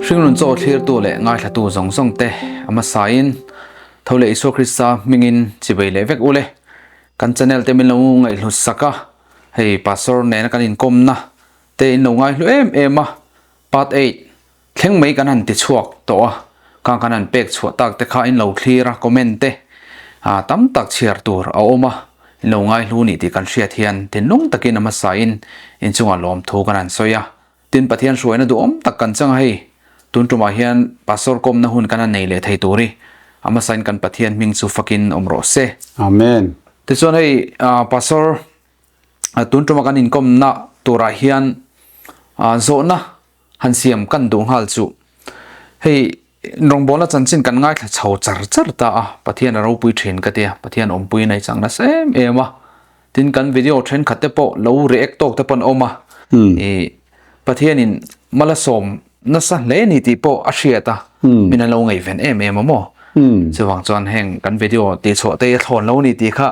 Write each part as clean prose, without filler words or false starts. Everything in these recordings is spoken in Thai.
ซึ่งนุ่นโจทย์ที่ตัวเละง่ายละตัวสงเตะอามาสายน์เท่าเละอิสุคริสต์มิงินจิบไปเล็กอุเล่กันจะเนลเตมิลงไงลุสักะให้พาสโซร์เนนกันอินคมนะเตอินลงไงลุเอ็มะปัดเอ็ดเข่งไม่กันหันติดชวกตัวกันหันเป็กชวกตักแต่ข้าอินลูคลีระคอมเมนเตตั้มตักเชียร์ตัวเอาออกมาลงไงลุนี่ที่กันเชียร์เทียนตินนุ่งตะกินอามาสายน์อินจงอารมณ์ทูกันหันสอยตินปะเทียนสวยนะดูอมตักกันจังให้ตุนจุมาเฮียนพาสโซร์คมนะหุ่นกันในเล่ไทยตัวรีอามาสายน์กันปะเทียนมิงสุฟักินอมโรเซอาเมนแต่ส่วนให้พาสโซร์ตุนจุมากันอินคมนะตัวราเฮียนโซนะหันเสียมกันดวงฮัลจูให้รองบอลละจันจินกันง่ายแค่ชาวจัดตาปะเทียนเราปุยเทรนกันเดียปะเทียนอมปุยในจังนะเซมเอมะตินกันวิดีโอเทรนขัดเตปโเราเรียกตกเตปนอมาปะเทียนินมาละสมนั่นสันเลนี่ตีโปอาเชียตามินันเราไงแฟนเอมะโมจะวางจอนแห่งกันวิดีโอตีโฉเตยทอนเรานี่ตีค่ะ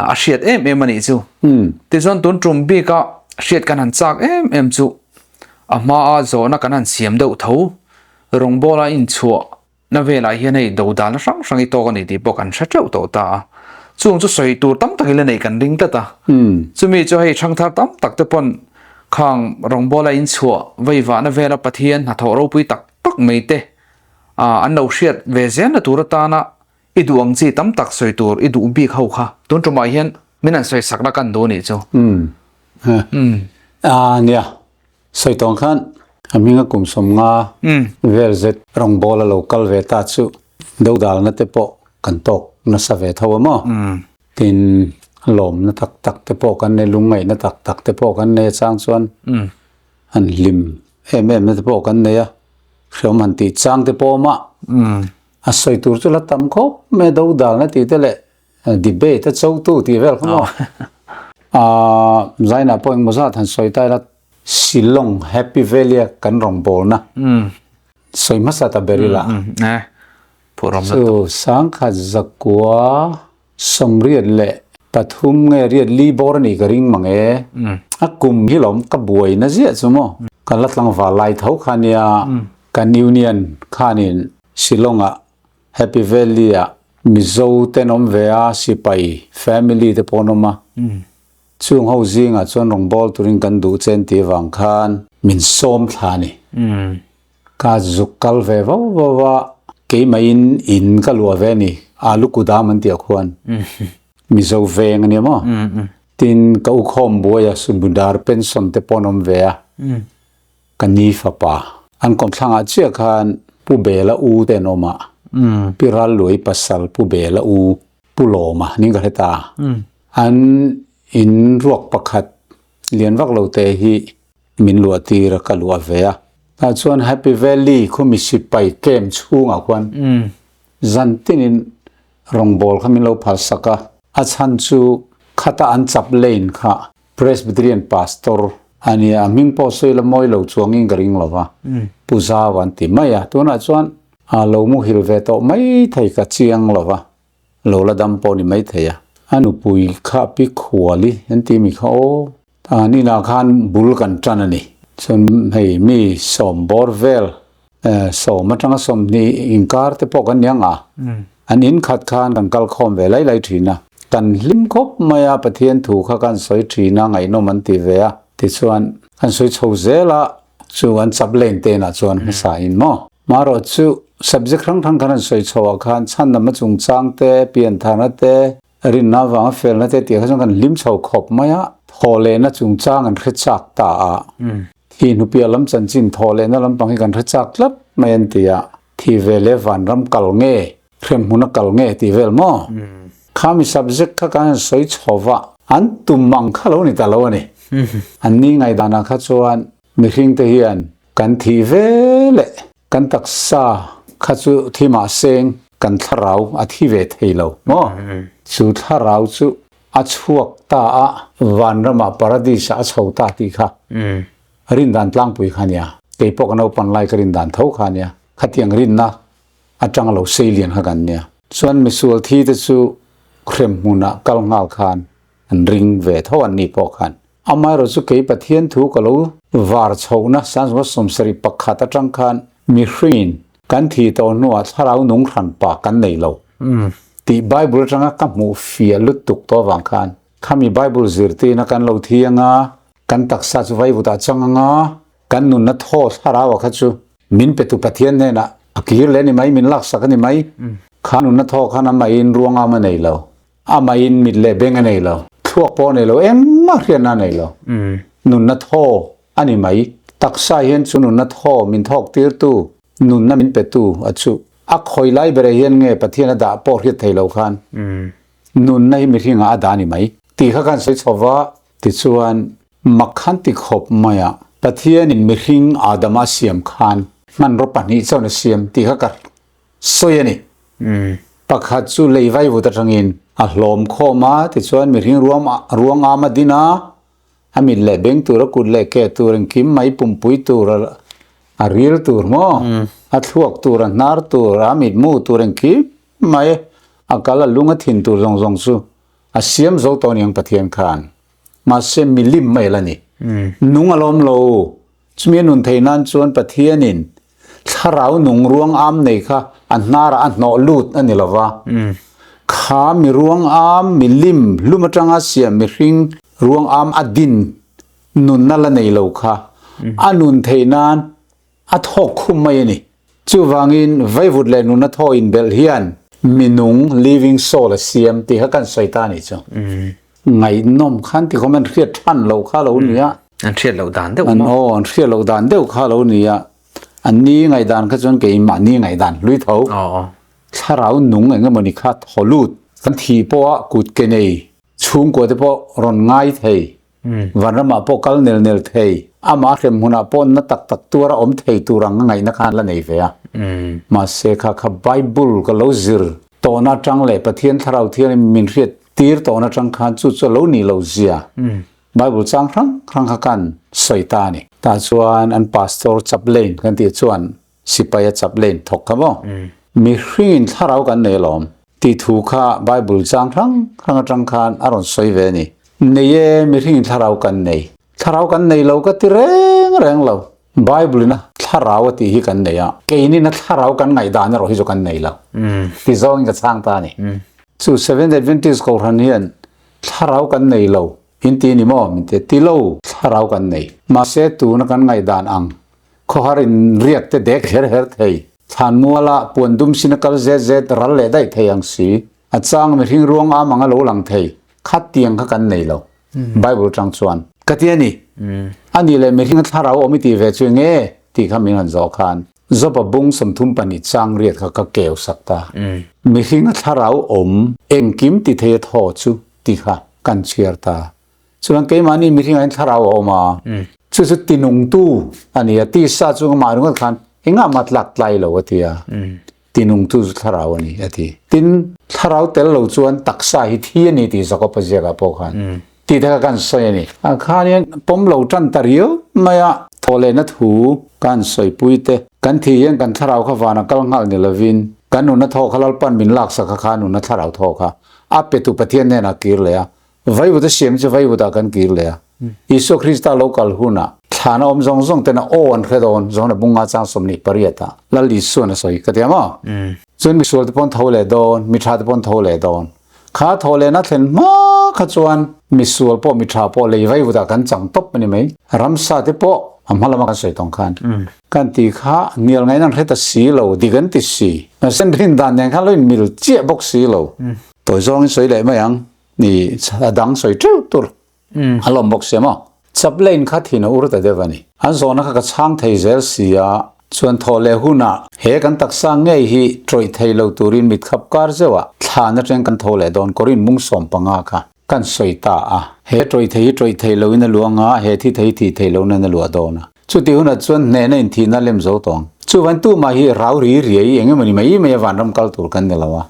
อาเชียเอมันนี่จูตีส่วนตุนจุ่มบีก็เชียกันหันจากเอมจูมาอาโซนักกันหันเสียมเดาทูรองบอลอินชัวนั่นเวลาเฮียในดูดาลสังอีโตกันนี่ตีโปกันชัดเจ้าตัวตาจู่จะใส่ตัวตั้มตะกี้เลยในกันริงตาตาจะมีจะให้ช่างท่าตั้มตักตะปนข้างรองบอลอินชัวไว้ว่านั่นเวลาปะเทียนหาทอรูปุยตักปักไม่เตะอันเราเชียดเวเซนตัวตานะอีดูอังจีตั้มตักใส่ตัวอีดูบีเข้าค่ะต้นจมาเฮียนไม่นั่นใส่สักนักกันโดนี่จ้าเนี่ยใส่ตรงขั้นมีงกุมสมงาเวลเซตรองบอลโลคัลเวตัดซูดูดาลนั่นเตปกันตกนั่นสเวทาวมั้งตินลมนั่นตักเตปกันในลุงไงนั่นตักเตปกันในสร้างส่วนอันลิมนั่นเตปกันเนี่ยเชื่อมันติดสร้างเตปมาใส่ตัวจุลตั้มคบไม่ดูดาลนั่นติดเลยดีเบตเจ้าตู้ที่เวลเขาใจน่ะพอเองมุสาทันสวยได้ละสิลงแฮปปี้เวลีกันรองบอลนะสวยมากสัตว์เบริละผู้รำสูสังขจักกัวสมเรียนเละปฐุมเงเรียนลีบอร์นี่กริ่งมังกุมฮิลมกับบวยนะเสียสมอกันลัดลังวาไลเท่าขานียกันยูเนียนขานินสิลงแฮปปี้เวลีมิโซเตนอมเวียสิไปแฟมิลี่เตปอนอมาช่วงเขาจริงส่วนรองบอลตุริงกันดูเจนตีวังคานมินส้มทานี่กาจุกกัลเวว่าเกี่ยมาอินกัลวัวเวนี่ลูกกุดามันเตียควนมิโซเวงเนี่ยมั้งตินก็อุคอมบัวยสุบุดาร์เป็นส่วนเตปอนอมเวียกันนีฟ้าป่าอันก่อนทางอาเจียคานผู้เบลอูเตนอมาพิรัลลุยปัสสัลผู้เบลอูผู้โลมานี่ก็เหตาอันอินรวกประคัดเลียนวักเราเตหีมินลัวตีระกัลัวเวียถ้าส่วนแฮปปี้แวลลี่เขามีสิไปเกมชูงอ่ะควันจันตินินรองบอลเขามีเราพัสกะอาจารย์ชูขัดอันจับเลนค่ะ Presbyterian Pastor อันนี้มิงพอสวยละมวยเราจวงอิงกริ่งเราวะผู้สาววันที่ไม่อะตัวนั้นส่วนเรามุฮิลเวโตไม่ไทยกับเชียงเราวะเราละดำปอนี่ไม่ไทยอันอุปุยข้าพิขวลิยันตีมีเขานี่นาคานบุลกันจันนี่ส่วนให้มีสมบอร์เวลสมมาทั้งสมนี่อินการ์เตปกันยังอันอินขัดขานกันกัลคอมเวลัยทีนะกันลิมคบมายาปะเทียนถูกข้ากันสวยทีนะไงโนมันตีเวียที่ส่วนกันสวยโชเซละส่วนจับเลนเตนะส่วนสายมอมารอจูsubject ครั้งทั้งกันสวยโชว์กันฉันนำมาจุงจางเตเปลี่ยนฐานะเตรินน้าวังเฟลนั่นเตียเขาจงกันลิมชาวขบมายะทอเลนะจุงจ้างกันขจักตาที่นุปีลำจันจินทอเลนะลำปังให้กันขจักลับไม่ยันตียที่เวเลวันรำกัลเง่เครื่องมุนกัลเง่ที่เวลมอข้ามี subject ข้ากันสวยชาวะอันตุมังข้าเรานี่ตาเรานี่อันนี้ไงดานาข้าชวนมีหิงเทียนกันที่เวเลกันตักษาข้าจูที่มาเซงกันทาราวอธิเวทให้เราโม่สุทาราวสุอัจฉวกตาวันรมาปาราดิสอัจฉวตาติค่ะรินดันตลังปุยขันยาเก็บพวกเราปันไลกรินดันเท่าขันยาขัดยังรินนะอาจังเราเซเลียนขันเนี่ยส่วนมิสวลที่จะสุเครมมุนะกัลงาลขันอันริงเวทวันนี้พอขันอามาเราสุเก็บปะเทียนถูกเราวาร์ชาวนะสันวัสสมสริปขัดจังขัน มีรินกันที่ตัวนัวถ้าเราหนุ่งขันปากกันในเราที่ไบเบิลจังกับมูฟีลุตุกตัววังคันข้ามีไบเบิลซิรตีนักันเราเทียงกันตักษาจุไว้บุตรจังกันนุนนัทโทถ้าเราว่าคัจูมินเปตุปะเทียนเนี่ยนะอักฮิร์เลนี่ไหมมินลักษกันนี่ไหมข้านุนนัทโทข้านามาอินรวงอามาในเราอามาอินมิดเลเบงในเราทั่วปอในเรามาเรียนนั่นในเรานุนนัทโทอันนี้ไหมตักษาเห็นสุนุนนัทโทมินทอกตีร์ตูนุนนั่นมินเปตุอัจจุอักคอยไล่เบรเฮียนเงปะเทียนดาปอริดไทยเราคันนุนนั่นมิริงอาดานี่ไหมตีข้ากันใช้ชาวะติส่วนมักขันติขบมายปะเทียนินมิริงอาดามาเสียมคันมันรบปันนี้เจ้าเนเสียมตีข้ากันสวยนี่ปักขัดจูเลยไว้บุตรจังอินอัลลอมข้อมาติส่วนมิริงรวงอามาดินาอามิเลเบงตัวกุลเลเกตัวรังคิมไม่ปุ่มปุยตัวอารีลตัวมั้งอัตลวกตัวนาร์ตัวอามิดมูตัวรังคิมไม่อากาลลุงทินตัวจงสูอาเสียมโจตัวยังปะเทียนคันมาเซมิลิมไม่ละนี่นุงอารมณ์โลจมีนุนเทนันชวนปะเทียนินถ้าเราหนุ่งรวงอามในค่ะอันนาระอันนอลูดอันนี้ละวะข้ามีรวงอามมีลิมลุมาจังอาเซียมีริงรวงอามอดินนุนนั่นละในโลค่ะอันนุนเทนันอัทอกคุมไม่นี่จูวังอินไว้วุดเลนุนทออินเบลเฮียนมีนุง living soul เสียมที่เขากันใส่ตานี่จ้ะไงน้อมขันที่เขามันเรียดท่านเราข้าเราเนี่ยอันเรียดเราดานเดียวอันอันเรียดเราดานเดียวข้าเราเนี่ยอันนี้ไงดานเขาจนเกี่ยมันนี่ไงดานลุยเท้าถ้าเราหนุ่งไงก็มันนี่ข้าทอลูดกันทีพอกุดเกเนยชุ่มกว่าที่พอรอนง่ายเทยวันนั้นมาพอกัลเนลเทยอามาเข็มหุนาพอนัตักตัวเราอมเทยตัวรังไงนักขันละในเฟียมาเสกข้าไบเบิลก็เล่าซิร์ตัวน่าจังเลยประเทศถ้าเราเที่ยวมินเรียดตีร์ตัวน่าจังขันจุดจะเล่านี่เล่าเสียไบเบิลจังครั้งกันสวยตานี่ตาชวนอันพาสตอร์จับเลนกันที่ชวนสิไปจับเลนถกครับมีรินถ้าเรากันในลมที่ถูกข้าไบเบิลจังครั้งจังขันอารมณ์สวยเวนี่เนี่ยมีรินถ้าเรากันในเราก็ที่แรงเราไบเบิลนะถ้าเราที่ฮิกันเนี่ยเกนี่นะถ้าเรากันไงดานเราฮิจกันในเราที่ซ้อนกับช่างตานี่สู่ Seventh Adventist เขาหันเห็นถ้าเรากันในเราอินทีนี่มั่งมินเตติโลถ้าเรากันในมาเสตูนักันไงดานอังเขาหารินเรียกแต่เด็กเฮร์เทยทานมัวละปวนดุมสินกัลเซรัลเลได้เทยังสีอาจารย์มีทิ้งรวงอามังโลหลังเทยขัดเตียงกันในเราไบเบิลจังชวนกัดยันนี่อันนี้เลยมีทิ้งถ้าเราอมิติเวชเงที่เขามีหันจอคันจบบุ้งสมทุมปนิจังเรียกเขาเกี่ยวสักตามีทิ้งถ้าเราเอ็งกิมติเทยทอจูที่เขากันเชียร์ตาส่วนเกี่ยมันนี่มีทิ้งถ้าเรามาชุดตินุงตู้อันนี้ที่ซาจูมารุงกันเองมัดหลักไล่เราที่ตินุงตู้ถ้าเราอันนี้ที่ตินถ้าเราเตลเราชวนตักษาฮิที่นี่ที่สกปรกเจ้าพวกกันที่ถ้ากันสวยนี่ข้าเนี่ยผมเราจันตริโอไม่อะทอเลนัทหูกันสวยปุยเตกันที่ยังกันถ้าเราเข้าฟังกัลงัลเนลวินกันนุนทอขลัลปันมินลักสักขานุนถ้าเราทอค่ะอาเปตุปะเทียนเนี่ยนักกิรเลยไว้บุตรเสียมจะไว้บุตรกันกิรเลยอิสุคริสต์โลกัลหุนะฐานอมจงเตนะโอนเคดอนจงนะบุงอาจารย์สมนิปริยตาลลิสุนะสวยก็เดียมั้งจนมีส่วนที่ปนทอเลดอนมีชาที่ปนทอเลดอนข้าทอเลนัทเห็นมาขจวนมีส่วนพอมีชาพอเลยไว้บุตรกันจังตบมันนี่ไหมรัมซาที่พออามาละมากันสวยตรงกันกันตีข้าเนียลไงนั่นเรตัดสีเราดิกันติสีเส้นรินดานยังข้าเลยมีรูเจี๊ยบกสีเราตัวจงสวยเลยไหมยังนี่ดังสวยเจ้าตัวอารมณ์บกเสียมั้งจับเล่นข้าที่นอุรตเดวานี่อันโซนักก็ช่างไทยเซลสียส่วนทอเลหุนะเฮกันตักสังเงยฮีทรอยไทยเราตุรินมิดขับการเจวะฐานเรื่องกันทอเลดอนกอรินมุงสมปังอาค่ะกันสวยตาเฮทรอยไทยเราอินลวงเฮที่ไทยเรานั่นลวดอนชุดที่หุนะส่วนเนเนอินทีนั่นเล่มโจตองส่วนตู้มาฮีเรารีเรียยังไงมันไม่วันรำกัลตุรกันเดลวะ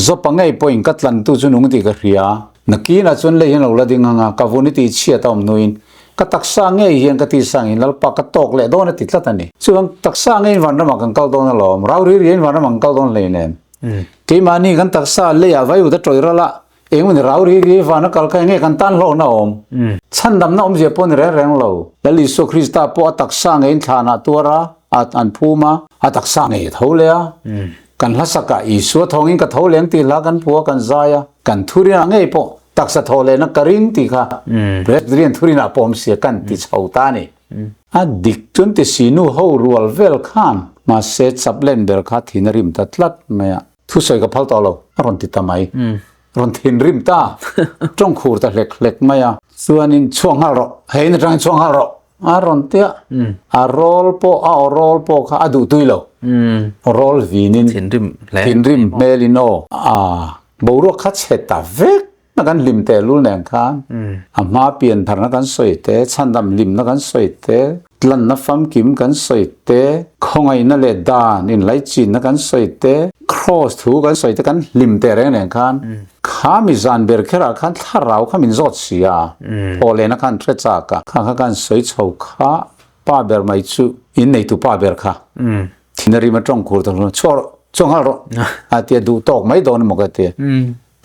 จบปังไงพออินกัตลันตู้จุนุงติกเรียนักกีฬาส่วนเลยเห็นเราละดิ่งงากาวุนิติเชียตอมนุอินก็ตักสังเงยเห็นก็ตีสังอินแล้วปากก็ตกเลยโดนติดละตันนี่ส่วนตักสังเงยวันนั้นมันกัลโดนละเรารีเรียนวันนั้นมันกัลโดนเลยเนี่ยที่มานี่กันตักสังเลยเอาไว้อุตส่าห์ละเองมันเรารีเรียนวันนั้นกัลกันเงยกันตันโลนะอมฉันดำน้ำเสียปนแรงเราแล้วลิสุคริสต์พอตักสังเงยฐานะตัวระ อันพูมาตักสร้างเอเท่าเลยกันลักษณะอีสัวทองอินกับเท่าเลี้ยงตีละกันผัวกันใจกันทุเรียนไงปอตักสะทอเลยนักกริงตีค่ะเรียนทุเรียนปอมเสียกันติดชาวตานี่ดิกจนติสินูเขารัวเวลข้ามมาเซตสับเล่นเบลคาทินริมตัดลัดไม่ทุสอยกับพัลตอเรารอนติดทำไมรอนทินริมตาจ้องขูดตะเล็กไม่ส่วนนี้ช่วงฮาร์เห็นจังช่วงฮาร์รอนเตียโรลโปโรลโปค่ะดูตุยโลโรลวีนินทินริมเมลิโนบูรุขัดเฉตาเวกนักการลิมเตลุลแหงคันมาเปลี่ยนทางนักการสวยเตะชันดำลิมนักการสวยเตะลันนับฟัมกิมกันสวยเตะคงไงนั่นเลดานินไลจีนนักการสวยเตะครอสถูกันสวยเตะกันลิมเตแรงแหงคันข้ามิจานเบร์เคราคันถ้าเราข้ามินจอดเสียพอเลยนักการเทรจากข้ากันสวยชาวข้าป้าเบร์ไม่ชูอินในตัวป้าเบร์ข้าที่นริมาจ้องคูดตรงนั้นช่วงฮาร์อาเตียดูตอกไม่โดนมกเตีย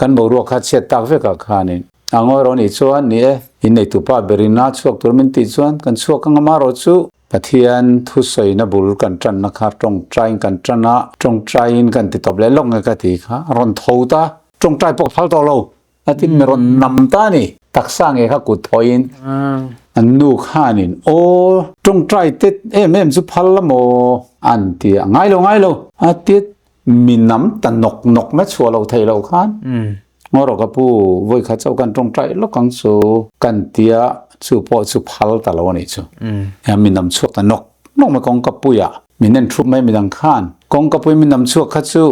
กันบอกว่าข้าเช็ดตากเวกข้านี่อังว่าเรานี่ชวนนี่อินในตัวป้าเบรินาชวกตัวมินติชวนกันชวกกันมาเราชูปะเทียนทุสอยนับบุลกันจันนักขาตรงใจกันจันนะตรงใจกันติดตบเล่ลงกันทีค่ะรอนทูตาตรงใจปกพัลตัวเราอาทิตย์มีรอนนำตานี่ตักสร้างเองค่ะกุดทอยน์อันนูข้านี่โอ้ตรงใจติดเมมสุพัลละโมอันที่ง่ายลงอาทิตย์มีน้ำตะนกไม่ชัวเราไทยเราข้านงอเราก็พูดว่าข้าเจ้ากันตรงใจแล้วกันสู้กันเตียสู้พอสู้พัลตลอดนี่สู้มีน้ำชัวตะนกไม่กองกับปุยมีนั่นทุบไม่มีดังข้านกองกับปุยมีน้ำชัวข้าสู้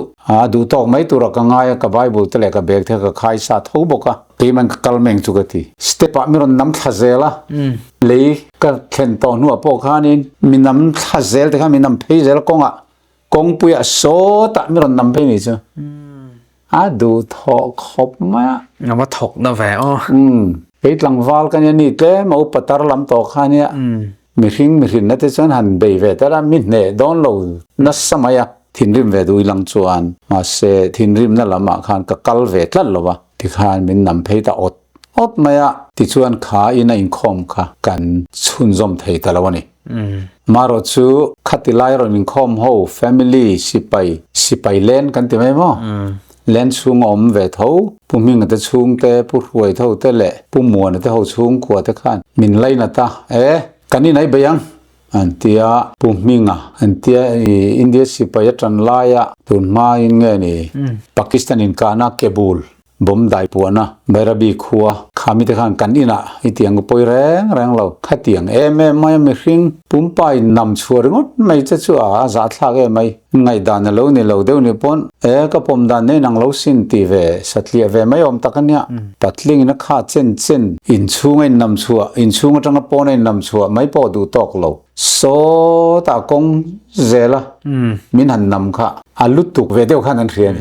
ดูตอกไม่ตัวเราก็ง่ายกับไบเบิลตะเลกับเบกเทก็ขายซาทูบกะที่มันกัลเมงจุกตีสเตปมีรอนน้ำทะเซละเลยก็เข็นตอนหัวพวกข้านี่มีน้ำทะเซลแต่ข้ามีน้ำเพเซลกงกงปุยโซตะมีรอนน้ำเพนี่จ้ะดูทอกขบมาเอาว่าถกนะแฝอ๋อไอ้หลังวาลกันยันนี่เต้มาอุปตารลำตอกข้าเนี่ยมีรินนั่นแต่ฉันหันเบยเวแต่ละมิดเนี่ยโดนเรานัสสมัยทินริมเวดูลังจวนมาเสทินริมนั่นละมาขันกับกัลเวทลันหรอวะที่ขันมินนำเพตาอดมายที่ชวนขาอินอินคอมค่ะกันชุนจอมเทตละวันนี้มารจูขัดติไลรอนินคอมโฮแฟมิลี่สิไปเล่นกันที่ไหมมั้งเล่นช่วงเวทเขาผู้มิงแต่ช่วงแต่ผู้รวยเท่าแต่แหละผู้มัวแต่เขาช่วงกว่าแต่ขันมินไลนะตากันนี่ไหนไปยังอันเตียปุ่มมิงอันเตียอินเดียสิไปจันลายตุนมาอินเงนี่ปากีสถานินกานาเคบูลบอมได้ปัวนะเบราบีขัวขามิตรขันกันนี่นะอีเตียงก็ปอยแรงเราขัดเตียงไม่ไม่ริงปุ่มไปนำชัวร์งดไม่จะชัวร์จัดลากไม่ไงดานเราเนี่ยเราเดี๋ยวนี้ปนก็ปมดานเนี่ยนังเราสินตีเวสัตเลียเวไม่ยอมตะกันเนี่ยตัดลิงนักขาเช่นอินชูงไอ้นำชัวอินชูงจังปนไอ้นำชัวไม่พอดูตอกเราโซตากงเจล่ะมินหันนำค่ะอาลุตุกเวเดียวขันนั่นเรียน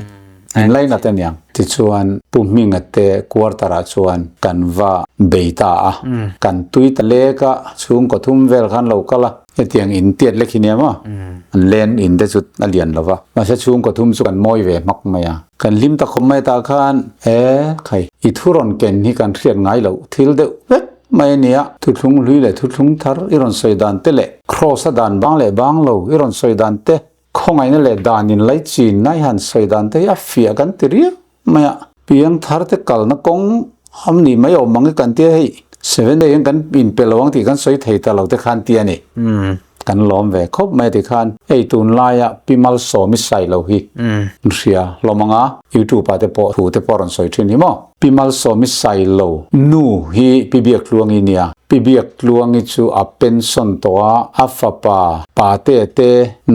ไล่นัดเนี่ยที่ชวนปุ่มมิงเตะกวาดตระชวนกันว่าเบต้ากันตุยตะเลกะช่วงก็ทุ่มเวลขันเราก็ละไอ้เตียงอินเตียดเล็กเนี่ยมั้งเล่นอินได้สุดน่าเลียนแล้ววะมาใช้ช่วงก็ทุ่มสุกันมอยเวมักไม่กันลิมตะคมไม่ตาขันใครอีทุรนเกนนี่กันเรียนไงเราทิลเดเวไม่เนี่ยทุกลุงลุยเลยทุกลุงทาร์อิรอนสวยดันเตะเละครอสดันบางเลยบางเราอิรอนสวยดันเตะคงไงนั่นแหละดานินไลจีนนายหันสวยดันเตะอัฟเฟียกันตีเรียไม่เพียงทาร์เตะกัลนักกงอันนี้ไม่ยอมมังกันเตะให้เซเว่นเดย์กันบินเปลวังที่กันสวยไทยแต่เราเตะขันเตียนี่กันล้อมเวคบไม่ที่ขันไอตุนลายพิมัลโซมิสไซเราฮีเสียล้อมังยูทูบเตะปอถูเตะปอรันสวยที่นี่มั้งพิมัลโซมิสไซเรานูฮีพิเบียกลวงอินเนียพิเบียกลวงอิจูอัปเป็นส่วนตัวอัฟปาปาเตเต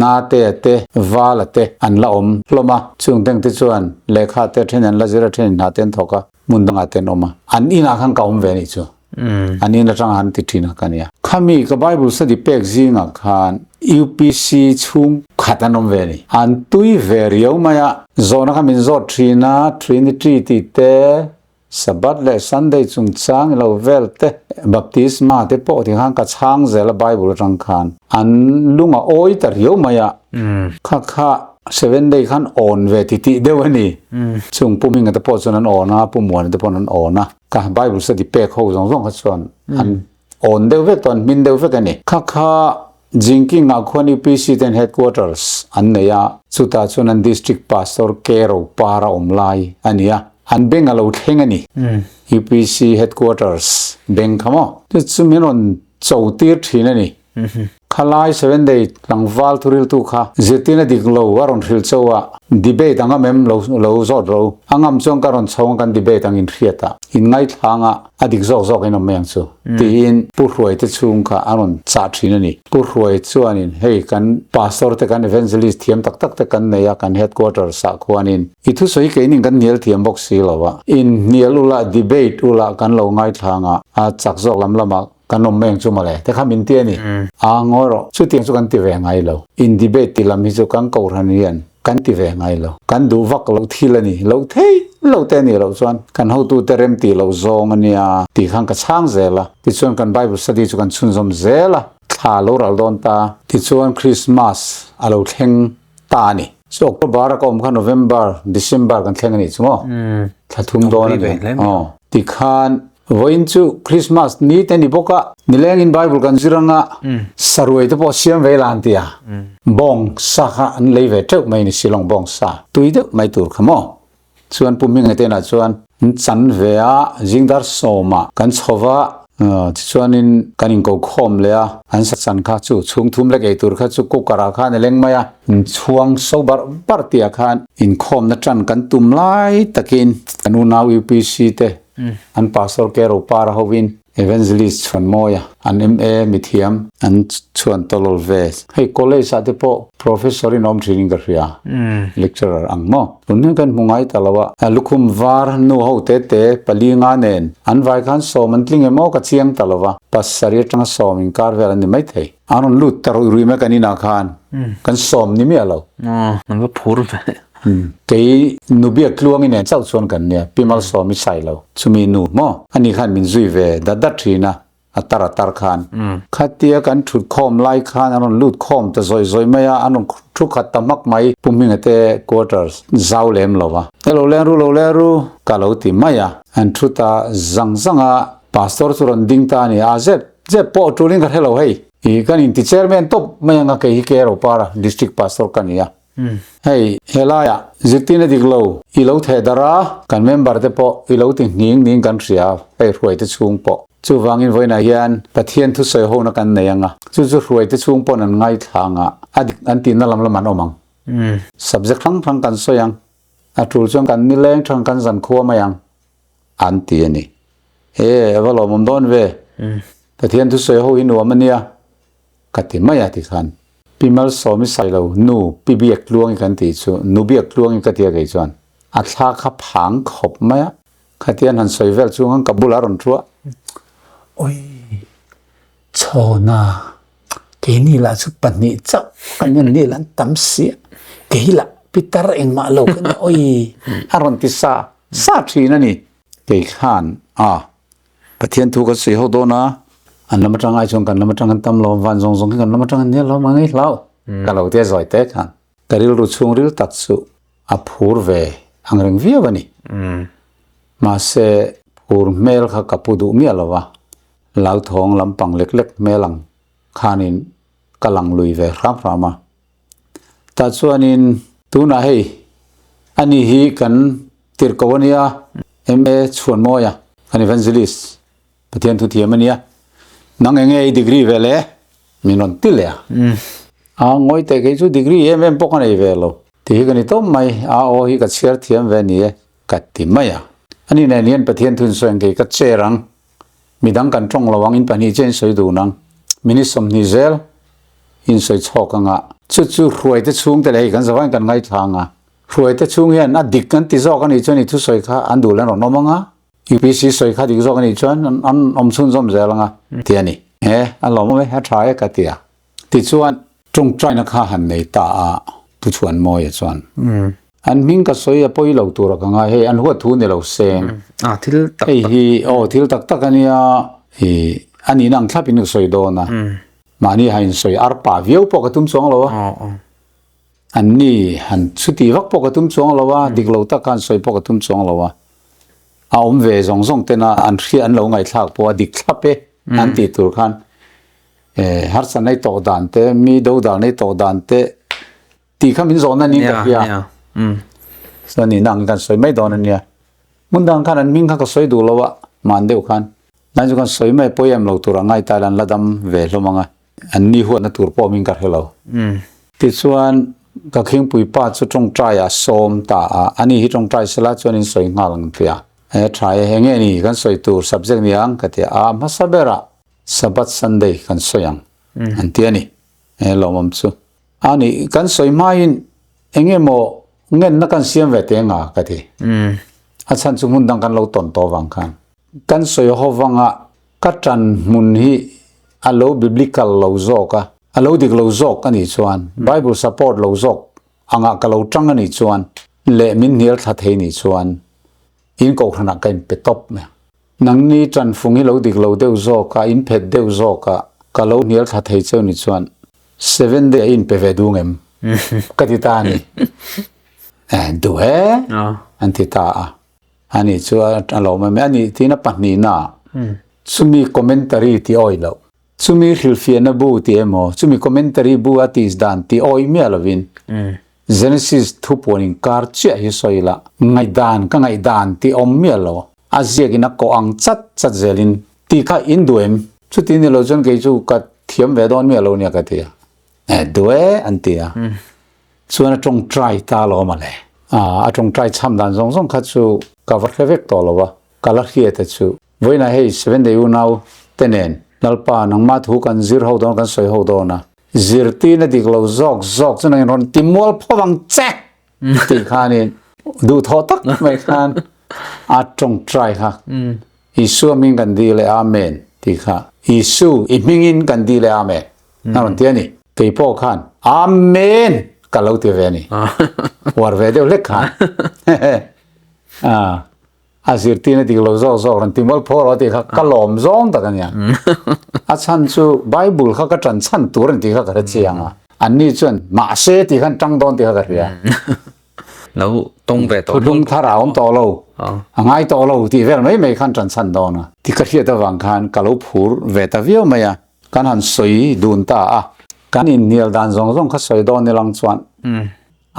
นาเตเตวาลเตอันละอมล้อมาช่วงเต็งที่ชวนเลขาเตเทนันละจิระเทนนาเตนทอกะมุนดังอาเตนอมาอันนี้นักขังเก่าเวนิจูอันนี้เราจังหันติดที่นักกันเนี่ยข้ามีกับไบเบิลสติเป็กซิงขัน UPC ชุงขัดนมเวนิอันตุยเวรียวมายาโซนข้ามีโซทรีนาทรินิตรีติเตสับบัดและซันเดย์จุงช้างเราเวลเตบัพติสมาเตปอที่ห้างกับช้างเซลไบเบิลจังขันอันลุงโอยแต่เรียวมายาข้าเซเว่นเดย์ขันอ่อนเวทิติเดวันนี้ช่วงปุ่มมิงกับตะปอส่วนนั้นอ่อนนะปุ่มหมวนตะปอนั้นอ่อนนะข้าไบเบิลสติเป็กเขาสองขัดส่วนอันอ่อนเดวเวตอนมินเดวเวกันนี่ข้า jinking a khoni PC ten headquarters an neya chuta chun an district pastor kero para omlai ania an beng alo thleng ani UPC headquarters beng khamo chu chuminon chautir thina ni khalai 7 day langwal thuril tu kha zetina diklo waron thil chowa debate anga mem lo zot ro angam chong karon chong kan debate angin thriata in ngai thanga adik zok in omeng chu tin pu hruai te chung kha aron cha thina ni pu hruai chuanin hei kan pastor te kan evangelist thiam tak te kan neya kan headquarters sa khwanin ithu soi ke ning kan nial thiam box si lawa in nial ula debate ula kan lo ngai thanga a chak zok lam kan omeng chu male te khamin ti ani a ngoro chu tiang chu kan ti ve ngai lo in debate ti lam hi chu kan ko ranian kan ti ve ngai lo kan du vak lo thilani lo thei lo te ni lo chuan kan ho tu terem ti lo zong ania ti khang ka chang zela ti chuan kan bible study chu kan chun zom zela tha lo ral don ta ti chuan christmas alo thleng ta ni so october ka om kha november december kan thleng ani chumo thathum don ti khan voin chu christmas ni te ni boka nileng in bible kan ziranga saroi te po siam velan tia bong sa kha an leve tek mai ni silong bong sa tuide mai tur khamo chuan puming ate na chuan chan vea jingdar soma kan chowa chuan in kanin ko khom le a an sa chan kha chu chung thum le ge tur kha chu ko kara kha ne leng maya chuang so bar tia khan in khom na tran kan tum lai takin anu naw UPC te an pastor kero para hovin evangelist chon moya an MA mithiam an chuan tolol ve hei college ate po professor in om training ka ria lecturer angmo unne kan mungai talawa lukhum var nu ho te palinga nen an vai khan so mantling emo ka chiang talawa pasari tang som in kar vel ni mai thei anon lut tar rui me kanina khan kan som ni mi alo man va phur ke nubia kluang in chau chuan kan ne pimal so mi sai lo chumi nu mo ani khan min zui ve da thina atar khan khatia kan thut khom lai khan anon lut khom ta zoi maya anon thu khat tamak mai puming ate quarters zawlem lowa lo leru ka lo ti maya an thuta zanga pastor churon ding ta ni a je po turin ka hello hei I kan in chairman top maya nga ke hi ke ro para district pastor kania hey helaya zitina diglo ilo thedara kan member te po ilo ting ning kan ria ei ruai te chung po chu wangin voina hian pathian thu soi ho na kan neyanga chu ruai te chung po nan ngai thanga adik an tin na lam omang subject thang kan soyang atul chong kan ni leng thang kan zan khuwa mayang an ti ani avalo mom don ve pathian thu soi ho inu amania kati maya ti khan pimal somi sailo nu pibiak luang kan ti chu nu biak luang ka tia ge chuan a thla kha phang khop maya khatian han soivel chu hang kabula ron thua oi chona ke ni la chu pani chau kan ni lan tam si ke la pitar eng ma lo kan oi aron ti sa thina ni ke khan pathian thu ka sei ho do na an lamatang ai chong kan lamatang tam lo van zong kan lamatang ne lo mangai lau ka lo te zoi te khan karil ru chung ril tak chu a phur ve angreng via bani ma se phur mel kha kapudu mi alawa lau thong lampang lek melang khanin kalang lui ve rama ta chuanin tuna hei ani hi kan tirkawania MA chuan moya an evangelist pathian thu thiamania nang enge degree vele minon tilya ngoi te ke chu degree pokan ei velo ti gani to mai o hi ka chiar thiam ve ni katti maya ani ne nian pathian thun soeng ke ka cherang midang kan tong lawang in pani chen soi du nang minisom ni zel in soi chokanga chu ruai te chung te lei kan zawan kan ngai thanga ruai te chung hian a dik kan ti zo kan ni choni thu soi kha an du lan no manga UPC soi kha dik zo kan ni chon an om chun zom zelanga tiani alom me ha try ka tia ti chuan tung try na kha han nei ta pu chuan mo ye chuan an ming ka soi a poi lo tur ka nga he an huwa thu ne lo seng thil tak thil tak ania ani nang thlapin soi do na mani hain soi arpa viau po ka tum chong lo an ni han chuti vak po ka tum chong lo wa diklo ta kan soi po ka tum chong lo wa ve zong te na an thri an lo ngai thlak po dik thlape an ti tur khan har san nei to dan te mi do da nei to dan te ti khamin zon na ni ka ya so ni nang kan soi mai don ania mun dang khan an ming kha ka soi du lowa man deu khan nan ju kan soi mai poem lo tur angai talan ladam ve hlomanga an ni hu na tur po ming ka hello ti chuan ka khing pui pa chu tong trai a som ta a ani hi tong trai sela chuan in soi ngalang pia try henge ni kan soi tur subject ni ang ka te a masabera sabat sunday kan soyang antiani lomam chu ani kan soi main enge mo ngen na kan siam ve te nga ka ti achan chu mun dang kan lo ton to wang khan kan soi ho wanga ka tran mun hi alo biblical lo zoka alo dik lo zok ani chuan bible support lo zok anga ka lo tang ani chuan le min nir tha thei ni chuan in ko khana kain pe top me nang ni tran fungi lo dik lo deu zoka in phet deu zoka ka lo nir tha thei cheu ni chuan 7 day in pe ve dungem ka ti ta ni du he anti ta ani chuan alo ma me ani tina pahni na chumi commentary ti oilo chumi hilfia na bu ti emo chumi commentary bu atis dan ti oi mi alovin Genesis 2.in kar che hi soila ngai dan ti om mi alo azia gina ko ang chat zelin ti kha in duem chu ti ni lo jon ke chu ka thiam ve don mi alo nia ka tia due antia chuan tong try ta lo ma le a tong try cham dan zong kha chu cover vek to lo wa kala khie ta chu voina hei 7 day now tenen lalpa nangma thu kan zir ho don kan soi ho dona zirti na dik lo zok chuna ron timol phawang chek ti khani du tho tak mai khan a tong try ha isu min kan di le amen ti kha isu I mingin kan di le amen na ron tiani ke po khan amen ka lo ti ve ni war ve de le khan azirti na dik lo zok ron timol phoro ti kha kalom zong ta kan ya achan chu bible kha ka tran chan tur ti kha ka chianga anni chuan ma se ti khan tang don ti kha ka ria lo tong ve to lung thara om to lo angai to lo ti vel mai khan tran chan dona ti ka hria ta wang khan ka lo phur ve ta vio maya kan han soi dun ta kan in nial dan zong kha soi don ni lang chuan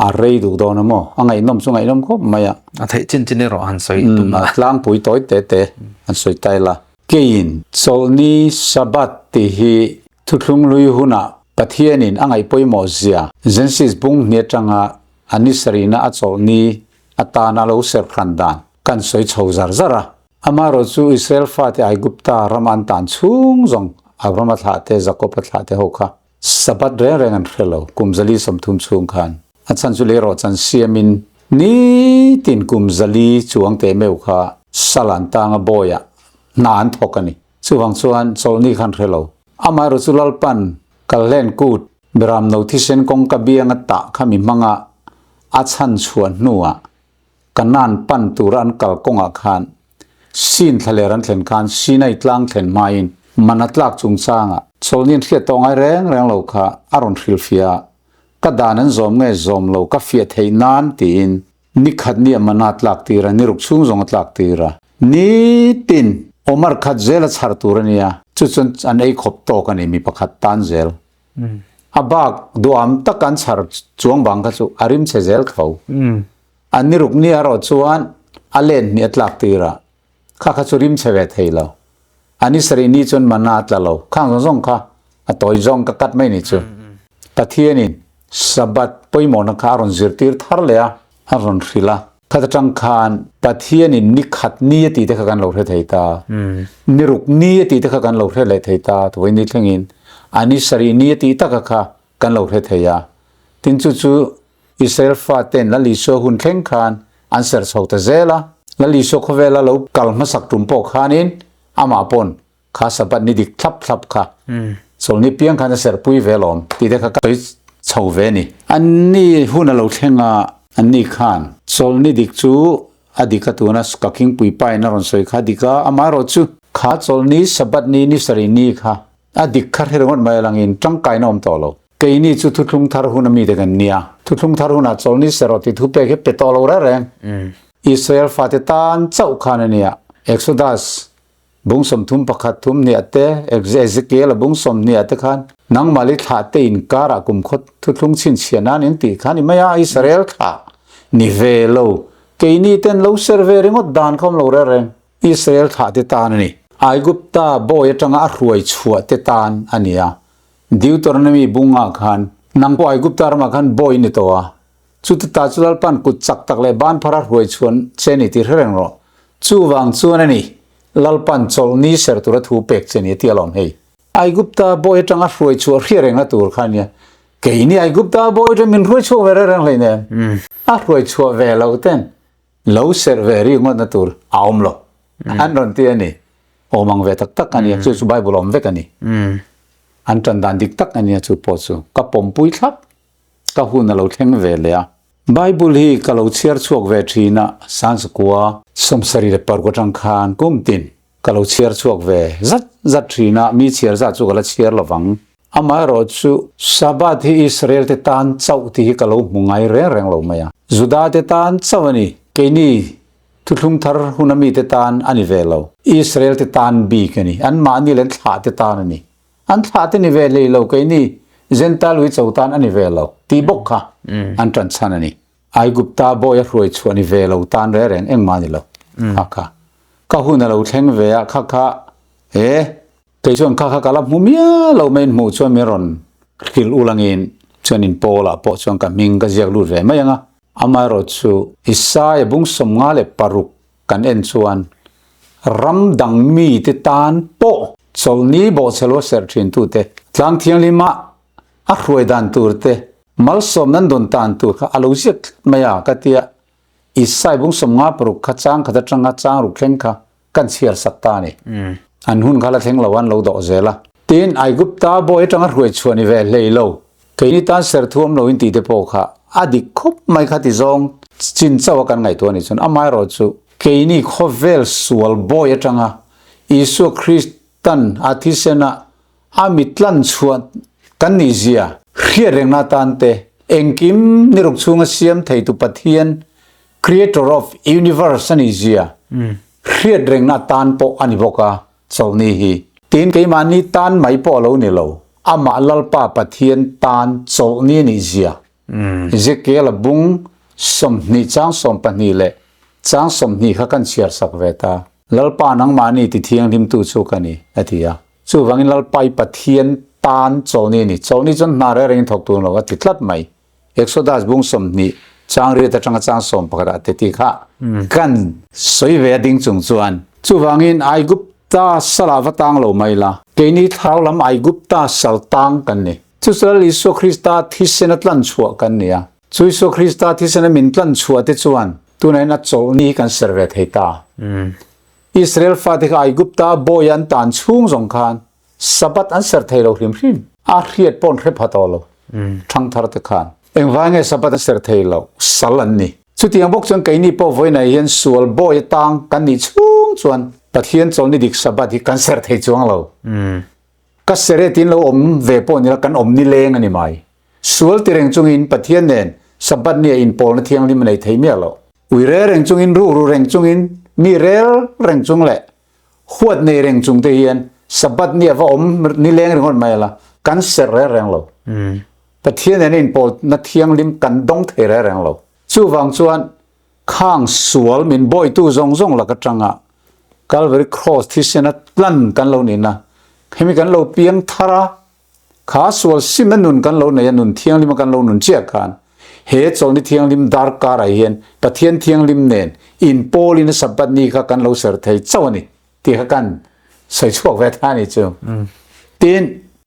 a rei du don mo angai nom chu ngai nom ko maya a thei chin ro han soi tu ma tlang pui toi te an soi tai la kein solni sabat ti hi thuthung lui huna pathianin angai poimo zia Genesis bung ne tanga anisarina acholni atana lo ser khandan kan soi chhozar zara amaro chu Israel fa te ai gupta raman tan chung zong abrama tha te jacob tha te hoka sabat re an khelo kumzali samthum chung khan achan chu le ro chan siamin ni tin kumzali chuang te meu kha salanta nga boya nan thokani chuwang chuan cholni khan relo amaro chulal pan kallen kut beram nothisen kong ka bianga ta khami manga achan chuan nuwa kanan pan turan kal konga khan sin thaleran thlen khan sinai tlang thlen main manatlak chungchanga cholnin khia tongai reng lo kha aron khilfia kadanan zom nge zom lo ka fia theinan tin nikhat ni manatlak tira niruk chung zong tlak tira ni tin Omar khat zela chhar turania chuchun an ei khop to kan mi pakhat tan zel abak duam takan chhar chuang bang kha chu arim che zel khau ani ruk ni aro chuan alen ni atlak tira kha chu rim che ve theilo ani sari ni chun manat la lo khang zong kha atoi zong ka kat mai ni chu pathianin sabat poimona kha ron zirtir thar le aron khila khatang khan pathianin nikhat ni ti te khan lo the theita niruk ni ti te khan lo the le theita toy ni thlengin ani sari ni ti ta kha kan lo the theya tin chu chu Israel fa ten la li so hun thleng khan answer chhota zela la li so khowela lo kal ma sak tum po khanin ama pon kha sabat ni dik thlap kha sol ni piang khan ser pui velom ti te kha toi chho ve ni anni hun lo thlenga anni khan sol ni dik chu adika tuna skaking pui pai na ron soi kha dika amaro chu kha chol ni sabat ni sari ni kha adik khar herongon mai langin tangkai nom tolo keini chu thuthung thar huna mi de gan nia thuthung thar huna chol ni seroti thupe ke petolo ra reng Israel fate tan chau khan ania Exodus บุงสมทุมประคัดทุมเนี่ยเตเอ็กเซเกลบุงสมเนี่ยเตขันนังมาลิขาเตอินการะกุมคดทุลุงชินเชียนันอินติขันนี่ไม่ยาอิสราเอลขานิเวโลเกนี่เต้นโลเซอร์เวริงอดดานคอมโลเรงอิสราเอลขาเตตานนี่ไอกุปตาโบยจังอารวยชัวเตตานอันนี้อ่ะดิวตรนมีบุงอาขันนังปไอกุปตาร์มาขันโบยนี่ตัวชุดตาจุลปันกุจักตักเลบ้านพระรวยชวนเชนิติเรงรอจูวังชวนนี่ลลปันโจลนี่เสร์ตุระทูเป็กเชนิติอลอมเฮไอกุปตาโบยจังอารวยชัวเรียเรงนะตัวขันเนี่ยเกนี่ไอกุปตาโบยจะมินรวยชัวเวรเรงเลยเนี่ยอารวยชัวเวลาเต้นโลเซอร์เวริงอดนะตัวเอามโลอันนั้นที่นี่โอมังเวตักตักอันนี้จู่จู่ไบเบิลอมเวกันนี่อันจันดันดิกตักอันนี้จู่พอจู่กับปมปุยครับก็หุ่นเราเท่งเวเลยอ่ะไบเบิลฮีก็เราเชื่อช่วงเวทีน่ะสันสกัวสมสรีระปรกจังคานกุมตินก็เราเชื่อช่วงเวจัดทีน่ะมีเชื่อจัดจู่ก็เราเชื่อระวังอามาโรจู่สาบาที่อิสราเอลเตตันเจ้าที่ก็เรามุ่งไงเร่งเราไม่อ่ะจุดาเตตันเจ้านี่เกนี่ทุลุงทาร์หุนามีเตตานอันนี้เวลาอิสราเอลเตตานบีกันนี่อันมานี่เล่นขาเตตานนี่อันขาเตนี่เวลาเกนี่เจนตัลวิจาวตานอันนี้เวลาตีบกค่ะอันตรันชันนี่ไอกุปตาโบยรวยชวนนี่เวลาตานเร่งเอ็งมานี่เราค่ะก็หุ่นเราเท่งเวียค่ะเอ๊ะเกิดชวนค่ะก็รับมุมีเราไม่หมู่ชวนเมรอนคิลอุลังอินชวนอินโปละพอชวนกับมิงก็เจียกลุดเวไม่ยังอ่ะอามารอชูอิสายบุงสมงาเลปารุกกันเอ็นชวนรำดังมีติตานโปโซลนี้โบเชลวเซอร์ชินตูเตทางเทียงลิมาอักรวยดันตูเตมัลสมนั้นโดนตานตูค่ะอาลูจิกไม่อยากกติยาอิสายบุงสมงาปรุกขจางขจังขจางรุกเข่งค่ะกันเชียร์สัตตานี่อันหุ่นเขาละเข่งละวันเราดอกเจละตีนไอกุปตาโบเอจังรวยชวนนี่เวเลยโลเกนิตันเซอร์ทวมเราอินตีเตโปค่ะอดีคบไม่ขัดที่จงจินเจ้ากันไงตัวนี้ส่วนอามายรอจูเกนี่ขบเวลสวลโบเอจังอ่ะอิสุคริสตันอาทิเซนะอามิตลันชวนกันนิเซียเรียเรงนาตันเตเองกิมนิรุกชุงเสียมไทยตุปะเทียน Creator of Universe นิเซียเรียเรงนาตันโปอันิบกาโซนี่ฮีตีนเกมานิตันไม่โปเราเนี่ยเราอามาลลปาปะเทียนตันโซนี่นิเซียเจเกลบุงสมนิจังสมปนีเล่จังสมนิข้ากันเชียร์สักเวตาลลปานังมานี่ติเทียงทิมตูชูกันนี่อธิยาชูวังลลปายปะเทียนตานโจนี่จนนาเรื่องถกตัวเราติดลัดไหมเอกโซดัสบุงสมนิจังเรียตจังจังสมปกติติข้ากันสวยเวดิ้งจงจวนชูวังไอกุปตาสลาวตังเราไม่ละเกนี่ท้าวลำไอกุปตาสลตังกันนี่จุสลิสุคริสตาที่เสนตันชัวกันเนี่ยจุสุคริสตาที่เสนมินตันชัวติจวนตัวนั้นนัดโจนี่กันเสร์เวทให้ตาอิสราเอลฟาติกไอกุปตาโบยันตันช่วงสงครามสับัดอันเสร์เทโลหิมหิมอาเรียดปนเรพัตโตโลทั้งทาร์ตคานเอ็งว่าไงสับัดอันเสร์เทโลสัลันนี่สุดที่ยังบอกจนไกนี่พอไว้ในยันส่วนโบยตังกันนี่ช่วงจวนปัทยันโจนี่ดิกสับัดที่กันเสร์เทจวงเราก็เสร็จที่เราเวปนี่เรากันนี่เลงอันนี้ไหมส่วนที่เรื่องจงอินปะเทียนเนี่ยสับบัดเนี่ยอินโปนเทียงลิมันในไทยเมียเราวิเรื่องจงอินรู้เรื่องจงอินมีเรื่องจงแหละขวดในเรื่องจงเทียนสับบัดเนี่ยว่านี่เลงเรื่องอะไรล่ะกันเสร็จเรื่องเราปะเทียนเนี่ยอินโปนเทียงลิมกันดงเทเรื่องเราจู่ฟังชวนข้างสวนมินบ่อยตู้จงละก็จังอ่ะกัลเวอร์ครอสที่เสนัดลั่นกันเรานี่นะให้มีกันเราเปียงทาระขาสวลซิมันนุนกันเราเนี่ยนุนเทียงลิมกันเรานุนเจียกันเหตุโซนที่เทียงลิมดาร์การอะไรเห็นปะเทียนเทียงลิมเนนอินโปลินสับบัดนี้ข้ากันเราเสร์ไทยเจ้านี่ที่ข้ากันใส่ช่วงเวทานี่เจ้าตีน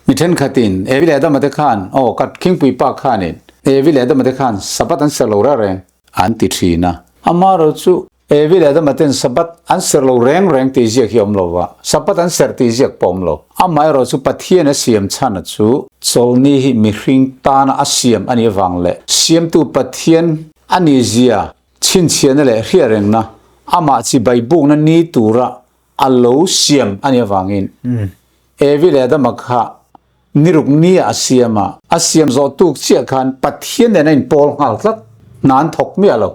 มิเทนขัดินเอวิเลดามาเตขันโอ้กัดคิงปุยปากขันเอวิเลดามาเตขันสับบัดอันเสร์เราเร่งอันติดทีนะอามาเราจู่เอวิเลดามาเตนสับบัดอันเสร์เราเร่งตีเจียกยอมเราว่าสับบัดอันเสร์ตีเจียกปอมเราอามาเราจู่ปะเทียนเสียมชันจู่โซนี่มีริงตานะเสียมอันนี้วังเล่เสียมตัวปะเทียนอันนี้เจียชินเชียนนั่นแหละเรียเร่งนะอามาจีใบบุกนั่นนี่ตัวระอัลโลเสียมอันนี้วังอินเอวิเลดามาค่ะนิรุกนี้อาเซียมาอาเซียมโจตุกเชียกันปะเทียนเนี่ยในโพลหัลสักนานทกเมียเรา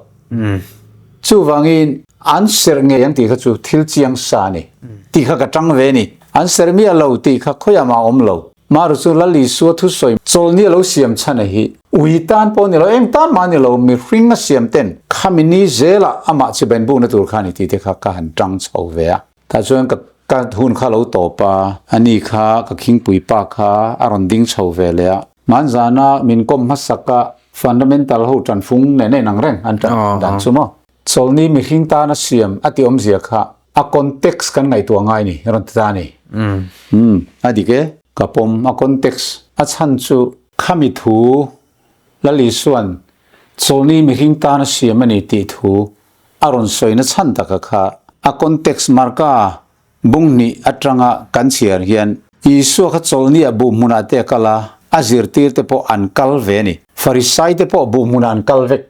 จู่วังอิน อันเสรเงยังตีเขาจูทิลเจียงสานี่ตีเขากระจังเวนี่อันเสรมีอะไรตีเขาขยามาอมเรามารู้สึกละลิสัวทุสอยโซลนี่เราเสียมชันเหอุยตานปนนี่เราเอ็งตานมานี่เรามีฟิงก์เสียมเต้นขามินีเจล่าอามาจะเป็นบุญในตัวข้านี่ตีเด็กข้าหันจังเฉาเวียถ้าส่วนกับการทุนข้าเราต่อปาอันนี้ข้ากับคิงปุยปาข้าอารมณ์ดิ้งเฉาเวียเลยมันจานะมินกมฮัสสักกะฟันดัมเมนตัลหูจันฟุ้งในนังเร่งอันดันสมอโซลนี่มีฟิงตานะเสียมอติอมเสียข้าอะคอนเท็กซ์กันไงตัวง่ายนี่รันตานี่อดีเกกับผมอะคอนเท็กซ์อาชันจูข้ามิทูละลิส่วนโซนี่มีหิงตานะเสียมันนี่ติทูอารอนสวยนะชันตะกะค่ะอะคอนเท็กซ์มาร์กาบุงนี่อัตรังะกันเชียร์เฮียนอีสัวขัดโซนี่อบุมุนาเตกะลาอาจิรตีร์เตปออันคัลเวนี่ฟาริสัยเตปอบุมุนาอันคัลเวก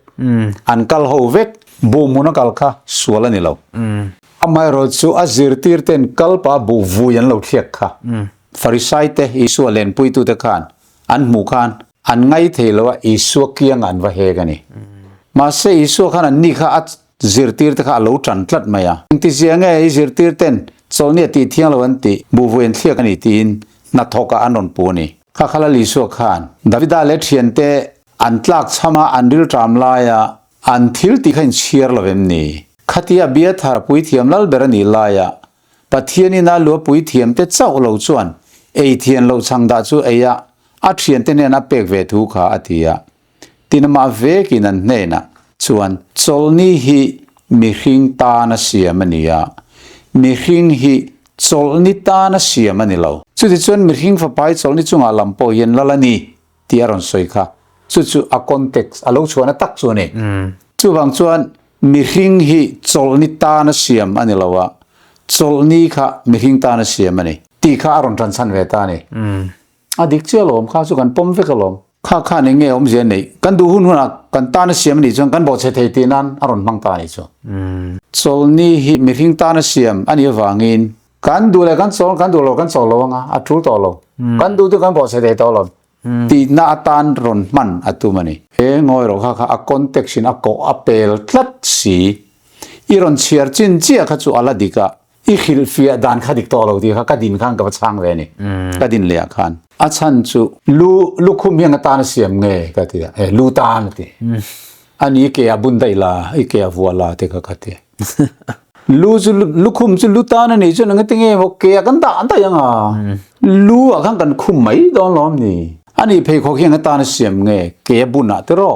อันคัลโฮเวกบุมุนาคัลค่ะสัวละนี่เราอาไม่รู้จูอาจิรตีร์เตนคัลปะบุวุยันเราเทียกค่ะฟาริสัยเตอีสัวเลนปุยตุเตกันอันหมู่กันอันไงเทลว่าอีสัวเกียงอันว่าเฮกันนี่มาเสอีสัวขันนี่ข้าอัดจิรตีร์เตข้าเราจันทลัดมาyaที่เสียงไงจิรตีร์เตนโซนี่ตีเที่ยงเราวันตีบุวุยันเทียกันนี่ตีนนัทกะอันนนปูนี่ข้าขลัลิสัวขันดาวิดาเลเทียนเตอันตลักชมาอันริลตรามลายอันทิลตีขันเชียร์เราเวมนี่ขัดยาเบียธาปุยเทียมลัลเบรนีลายปัทเทียนี่น่าลัวปุยเทียมเตเจ้าเราชวนเอเทียนเราช่างดาจูเอยอาเทียนเตเนี่ยนับเป็กเวทุขาอธิยาตินมาเวกินันเนนะชวนโซลนี่ฮีมีหิงตานะเสียมันนี่มีหิงฮีโซลนี่ตานะเสียมันนี่เราสุดที่ชวนมีหิงฟ้าไปโซลนี่จุงอาลัมโปเย็นละละนี่ที่อารอนสวยค่ะสุดอะคอนเท็กซ์อาลูชวนตักชวนเนี่ยจู่บางชวนมีหิงฮีโซลนี่ตานะเสียมันนี่เราว่าโซลนี่ค่ะมีหิงตานะเสียมันนี่ตีข้าอารอนทรันสันเวตานี่อดีตเชื่อลมข้าสุกันปมเฟกลมข้าในเงี้ยอมเจนนี่กันดูหุ่นหุ่นกันตานะเสียมนี่จงกันบอกเฉยๆตีนั้นอารอนบังตานี่จงโซลนี่ฮิมีหิงตานะเสียมอันนี้วางินกันดูเลยกันโซลกันดูเรากันโซลวงอัตรูต่อเรากันดูตัวกันบอกเฉยๆต่อเราตีน่าตานรอนมันอัตุมันนี่เฮ้งอยเราข้าคอนเท็กซ์นอักโกอัปเปลทัดสีอีรอนเชียร์จินเจียข้าจูอัลดิกาอีขิลฟีดานข้าดิกต่อเราดีข้าดินข้างกับช่างเวนี่ข้าดินเลียขันอาชันจูลูคุมยังตานเสียมเงยก็ทีลูตานทีอันนี้เกียบุนได้ละอีเกียวัวละที่ก็ทีลูคุมจูลูตานนี่จูนั่งติงเงยเกียกันตาอันตายังลูอ่ะข้างกันคุมไม่โดนล้อมนี่อันนี้เพย์เขาเขียนตานเสียมเงยเกียบุนอ่ะที่รอ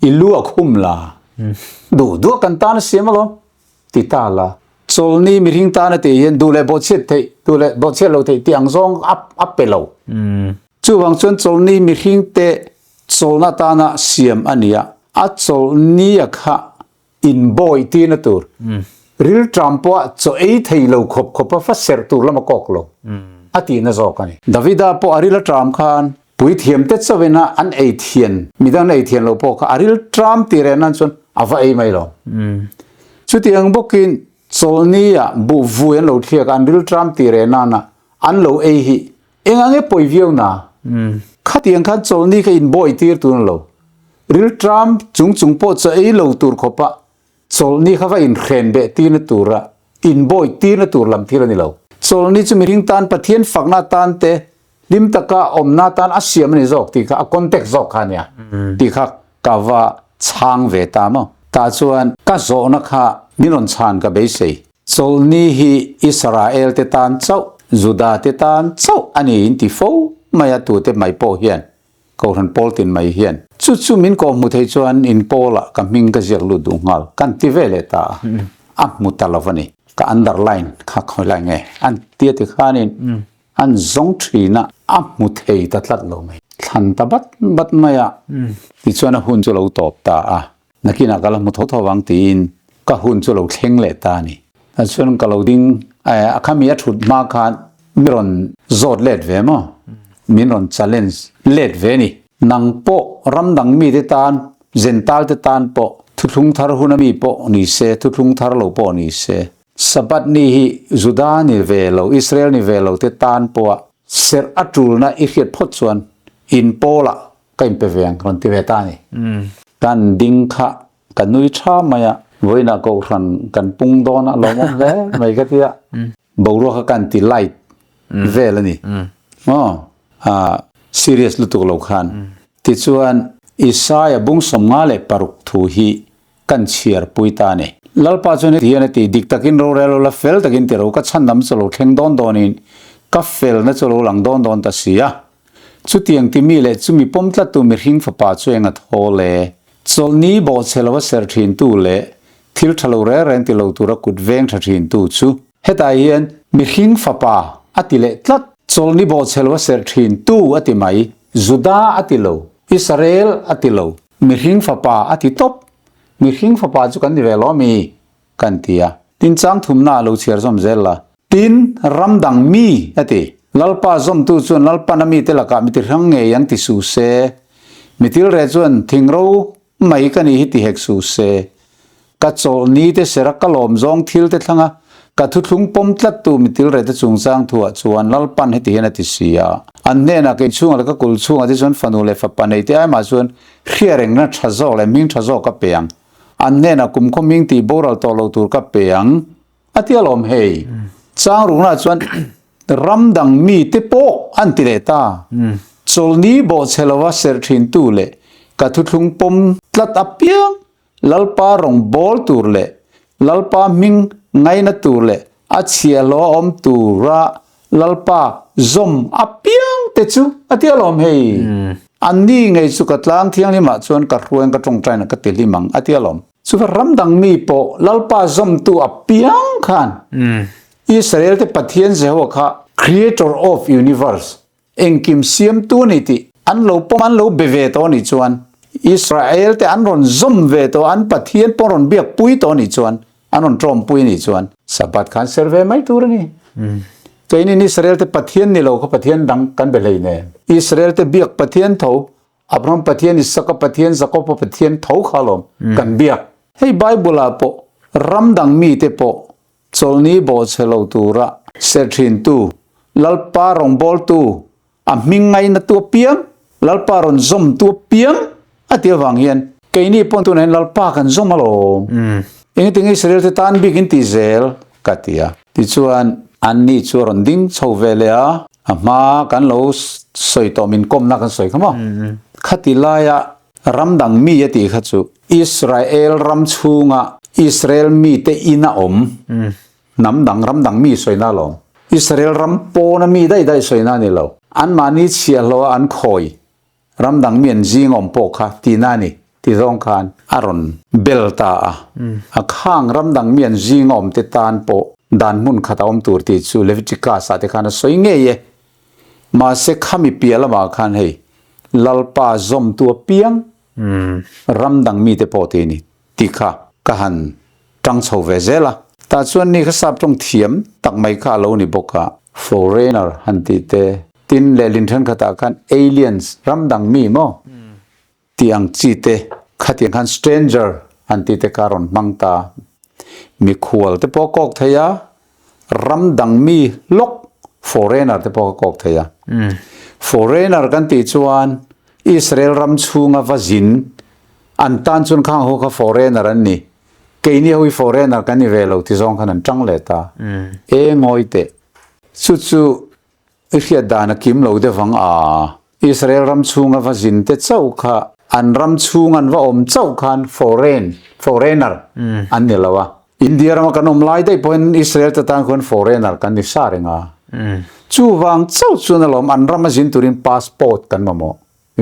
อีลูอ่ะคุมละดูกันตานเสียมล้อมติตาละโซลนี่มีหิงตานะเตียนดูแลบทเชตเตดูแลบทเชตเราเตียงซองอัพเปเราจู่บางส่วนโซลนี่มีหิงเตโซลนาตานะเสียมอันนี้อัดโซลนี่ค่ะอินบอยตีนะตัวริลทรัมป์ว่าโซเอทให้เราขบฟัสเซอร์ตัวละมากอกเราอัตีนะจอกนี่ดาวิดาพออาริลทรัมป์ขันปุยเทียมเตสเวนะอันเอเทียนมีดังเอเทียนเราพออาริลทรัมป์ตีเรนันส่วนอาฟาเอไม่เราชุดที่ยังบอกกินโซลนี่บุฟยันเราเทียกันริลทรัมป์ตีเรนันอันเราเอฮีเองอันเงี้ยปอยวิวนะข้าที่ยังขัดโซลนี่ก็อินบอยตีร์ตัวเราริลทรัมป์จุงพอจะเอเราตัวขบะโซลนี่เขาว่าอินเขนเบตีนตัวระอินบอยตีนตัวลำที่เรานี่เราโซลนี่จะมีหิงตานปะเทียนฝักนาตานเตลิมตะกาอมนาตานอาเซียมันจอกตีข้าคอนเท็กซ์จอกขันเนี่ยตีข้ากาว่าช่างเวตามตาส่วนก็โซนักข้ามิลอนชานกับเบสซี่โซลนี่ฮีอิสราเอลเตตานเจ้าจูดาเตตานเจ้าอันนี้อินทิโฟไม่ยาตัวเตไม่พอเฮียนก็ทันพอลตินไม่เฮียนชุดมินก็มุทัยชวนอินพอละกับมิงก็เจลุดุงฮัลกันที่เวเลตามุตลาฟันี่ก็อันดัรไลน์ข้าคอยไลน์ไงอันเตียติขานินอันซงทรีนะมุทัยตัดลัดลงไหมทันตบัดไม่อะที่ชวนหุ่นจะเราตอบตานักกินกาลมุททวังตีนก็หุ่นจะเราเข่งเลตานี่แต่ส่วนกาลดิ้งข้ามีอัตถุมาคันมิรอนโจดเลดเวมั้งมิรอน challenge เลดเวนี่นังโปรำดังมีเตตานเจนตัลเตตานโปทุกทุงทารุณมีโปนิเซทุกทุงทารุโลโปนิเซสบัดนี้จูดานิเวโลอิสราเอลนิเวโลเตตานโปเซอร์อัตรูนะอิเขียดพดส่วนอินโปละก็อินเปเวียงคนที่เวตานี่กันดิ้งขะกันนุยชามายะ với na câu rằng cần pung đó na lo mong lẽ mày cái tia bầu ruột cần tỉ light về là nè serious lu tu lo khan ti chuan Isaiah bung somnga le paruk thu hi kan chiar puita ne lalpa chone thiane ti dik takin ro relo la fel takin ti ro ka chan nam cholo thleng don donin ka fel na cholo lang don ta sia chu tiang ti mi le chu mi pom tla tu mi hing fa pa chu enga thole chol ni bo chelawa ser thin tu le thil thalo re ren ti lo tu ra kut veng tha thin tu chu heta hian mi hing fa pa atile tlat chol ni bo chelawa ser thin tu ati mai juda atilo Israel atilo mi hing fa pa ati top mi hing fa pa chu kan ni velo mi kan tia tin chang thum na lo chiar zom zela tin ramdang mi ati lalpa zom tu chun lalpa na mi te laka mi ti rang nge yang ti su se mi til re chun thingro mai ka ni hi ti hek su se ka chol ni te serak ka lom zong thil te thanga ka thu thlung pom tlat tu mi til re te chung chang thua chuan lalpan hi ti hen ati sia an ne na ke chung la ka kul chung ati chun fanu le fa pa nei te ai ma chuan khiareng na thazo le ming thazo ka peang an ne na kum kho ming ti boral to lo tur ka peang ati alom hei chang ru na chuan ramdang mi te po an ti le ta chol ni bo chelawa ser thin tu le ka thu thlung pom tlat apiang lalpa rong bol tur le lalpa ming ngai na tur le a chia lo om tura lalpa zom apiang te chu ati alom hei an ni ngai chu ka tlang thiang ni ma chuan ka ruang ka tong trai na ka ti limang ati alom chu ramdang mi po lalpa zom tu apiang khan Israel te pathian Jehovah creator of universe engkim siam tu ni ti an lo pom an lo beve to ni chuan Israel te an ron zom ve to an pathian poron biak pui to ni chuan an ron trom pui ni chuan sabat khan serve mai tur ni toini Israel te pathian ni lo ko pathian dang kan be lei ne Israel te biak pathian tho Abraham pathian Isaka pathian Jacob pathian tho khalom kan biak hei Bible po ramdang mi te po cholni bo chelo tura sethin tu lalpa rong bol tu a mingai na tu piam lalpa ron zom tu piam atia wang hian keini pon tu nen lalpa kan zom alo anything Israel te tan big in tizel katia ti chuan anni chu ron ding chho velea ama kan lo soi to min kom na kan soi khama khatilaya ramdang mi ati khachu Israel ram chunga Israel mi te ina om namdang ramdang mi soina lo Israel ram po na mi dai soina ni lo an mani chia lo an khoi ramdang mien jing om po kha tina ni ti rong khan aron belta a khang ramdang mien jing om te tan po dan mun khata om tur ti chu Leviticus sa te khan soi nge ye ma se khami piala ma khan hei lalpa zom tu piang ramdang mi te po te ni tikha kahan tang chho ve zela ta chuan ni kha sap tong thiam tak mai kha lo ni boka foreigner hanti te tin le lin than khata khan aliens ramdang mi mo tiang chi te khatiang khan stranger hanti te karon mangta mi khual te po kok thaya ramdang mi lok foreigner te po kok thaya foreigner kan ti chuan Israel ram chunga vazin an tan chun khang ho kha foreigner an ni keini hoi foreigner kan ni velo ti zong khan an tang leta e ngoi te chu chu ihia dana kim lo de wang a Israel ram chunga vazin te chau kha an ram chungan wa om chau khan foreigner an ni lawa India ram kan om lai dai point Israel ta tan khon foreigner kan ni sa renga chu wang chau chu na lom an ram jin turin passport kan mamo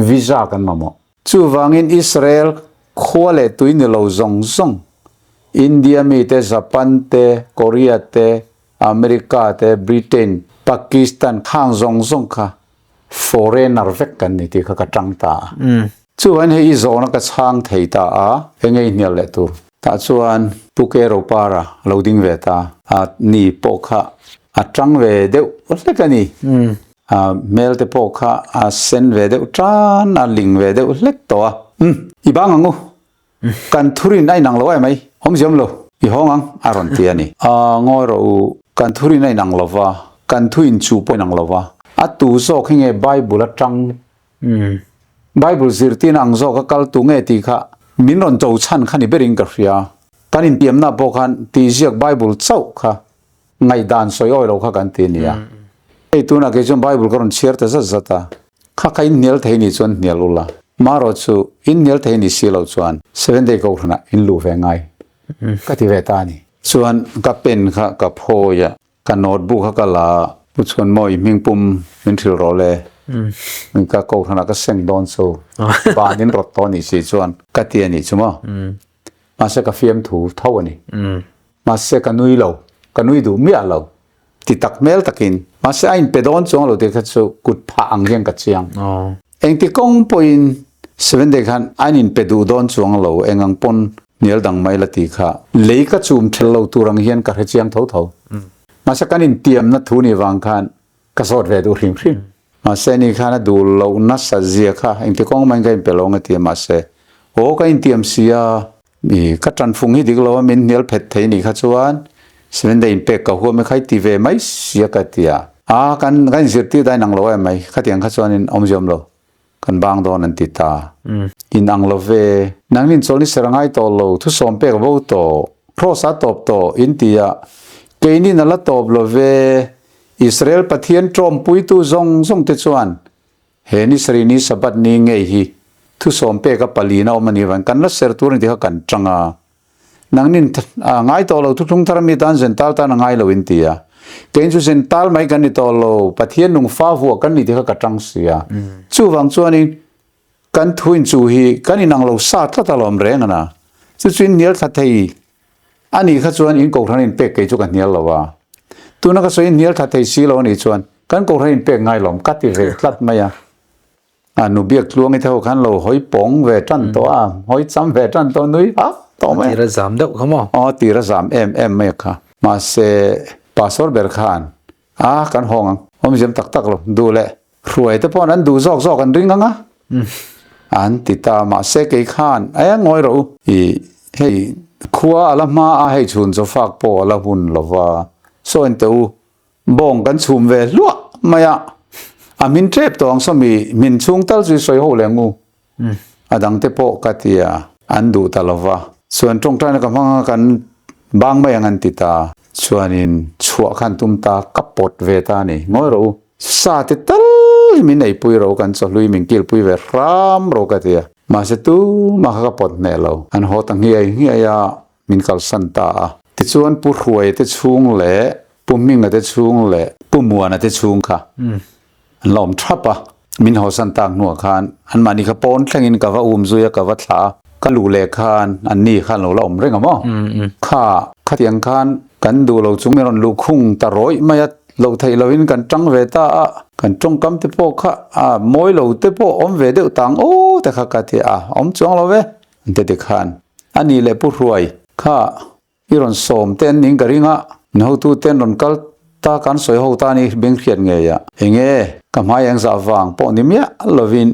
visa kan mamo chu wang in Israel khole tuin lo zong zong India mi te Japan te Korea te America te Britain Pakistan khang zong zong kha foreigner vek kan ni ti kha ka tang ta chuan hei zona ka chang thei ta a engei nial le tu ta chuan pukero para loading ve ta a ni po kha a tang ve deu le ka ni mail te po kha a send ve deu tran a link ve deu lek to a I bang angu kan thurin ai nang lo ai mai hom jam lo I hong ang aron ti ani ngoi ro kan thurin ai nang lova kan thuin chu po nang lova a tu zo khinge Bible atang Bible zirtin ang zo ka kal tu nge ti kha min ron chou chan khani bering ka ria kan in tiam na po khan ti ziak Bible chau kha ngai dan soi oi lo kha kan ti nia ei tu na ke chon Bible karon share ta zata kha kai nial thei ni chon nial ula maro chu in nial thei ni silo chuan 7 day ko khna in lu ve ngai ka ti ve ta ni chuan ka pen kha ka phoya ka notebook kha ka la pu chuan moi ming pum min thil ro le min ka ko khna ka seng don so ba nin rot to ni si chuan ka ti ani chuma ma se ka fiam thu thau ani ma se ka nui lo ka nui du mi a lo ti tak mel takin ma se ain pedon chong lo te kha chu kut pha ang yang ka chiang eng ti kong point 7 de khan ain in pedu don chong lo engang pon nial dang mai la ti kha lei ka chum thel lo turang hian ka chiang tho tho ma se kan in tiam na thu ni wang khan ka sot ve du rim rim ma se ni khan du lo na sa zia kha eng ti kong mai ga in pelong ati ma se o ka in tiam sia mi ka tran phung hi dik lo min nial phet thei ni kha chuan 7 day in pek ka huam khai ti ve mai sia ka tia kan zirti dai nang lo mai kha tiang kha chuan in omjom lo kan bang don an ti ta in ang lo ve nang nin chol ni serangai to lo thu som pek bo to prosa top to in tia ke ni na la top lo ve Israel pathian trom pui tu zong te chuan he ni sri ni sabat ni ngei hi thu som pe ka palina omani wan kan la ser tur ni ha kan tanga nang nin ngai to lo thu thung thar mi tan zen tal ta ngai lo in tia kein chu zen tal mai kan ni to lo pathian nung fa hu kan ni ka tang sia chu wang chuan in kan thuin chu hi kan inang lo sa tha ta lom reng na chu chin nial tha thei ani kha chuan in ko thran in pe ke chu kan nial lo wa tu na ka so in nial tha thei si lo ni chuan kan ko thran in pe ngai lom ka ti ve tlat maya nu biak tluang i thau khan lo hoi pong ve tan to hoi cham ve tan to nui to mai tira zam deuh khamo tira zam em me kha ma se pastor ber khan kan hong om jem tak tak lo du le ruai te pon an du zok an ring anga an ti ta ma se ke khan aya ngoi ro i hei khua ala ma a hei chun zo fak po ala hun lova so en tu bong kan chum ve lua maya min trep tong so mi min chung tal zui soi ho lengu adang te po katia andu talova suan tong tan ka manga kan bang mai angan tita suanin chua khan tum ta kapot ve ta ni ngoi ro sa te tal min nei pui ro kan so lui min kil pui ve ram ro katia ma se tu ma ka pot ne lo an ho tang hi ya min kal san ta ti chuan pu ruai te chung le pu ming te chung le pu muan te chung kha an lom thapa min ho san tak nu khan an mani kha pon thlengin ka wa zuya ka wa thla ka lu le khan an ni khan lo lom renga mo kha tiang khan kan du lo chung meron lu khung ta roi maya lo thei lo in kan tang ve ta kan tong kam te po kha moi lo te po om ve de tang te kha ka ti om chong lo ve te te khan ani le pu ruai kha iron som ten ning ka ringa no tu ten ron kal ta kan soi ho ta ni beng khiat nge ya enge kamai ang za wang po ni mia lovin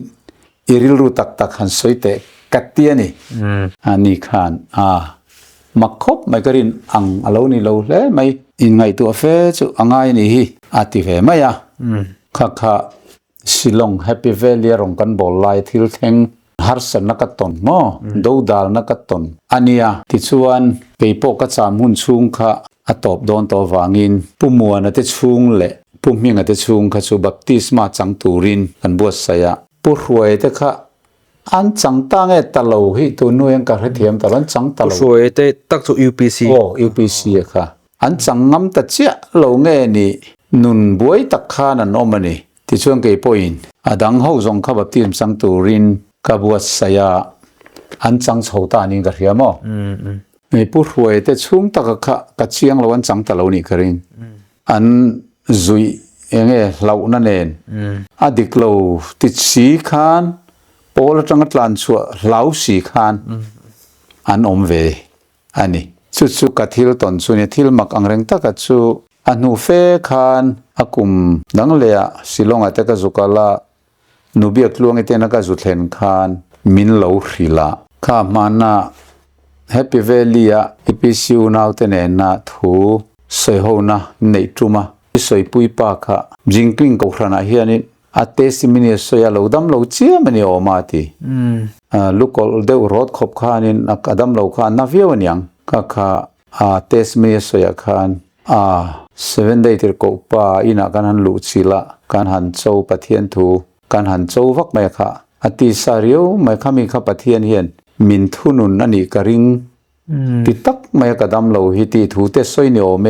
iril ru tak tak han soi te katia ni ani khan makhop mai karin ang alo ni lo le mai in ngai tu fe chu angai ni hi ati ve maya kha Silong Happy Valley rong kan bol lai thil theng har san na ka ton mo do dal na ka ton ania ti chuan pe po ka cham hun chung kha atop don to wangin pumuan ate chung le puming ate chung kha chu Baptismal chang turin kan buat saya pu ruai te kha an chang ta nge talo hi tu nueng ka thiam talan chang talo ruai te tak chu UPC UPC kha an chang ngam ta chia lo nge ni nun buai tak kha na nomani ti chuan ke point adang ho zong kha Baptism chang turin ka buat saya an chang chhota ni ka riamo me pu ruai te chung ta ka chiang lo an chang talo ni karin an zui enge lau na nen adik lo ti si khan pol atang tlan chu lau si khan an om ve ani chu ka thil ton chu ni thil mak angreng ta ka chu anu fe khan akum dang le Silong ate ka zukala nubiak luang ite na ka zuthen khan min lo hrila kha mana Happy Valley EPC now te ne na thu soi ho na nei truma soi pui pa kha jingking ko khana hianin testimony soya lo dam lo chia mani o ma ti lukol de rot khop khanin akadam lo khan na viawanyang ก็ค่ะเทสเมียสวยคัน7 day ที่กูป้าอินาการหันลุชิละการหันโจปะเทียนทูการหันโจวักไม่ค่ะอติสาริวไม่ค่ะมีข้าปะเทียนเฮียนมินทุนุนอันนี้กริงติดตักไม่กระดำเราฮิติทูเตสวยเนียวเม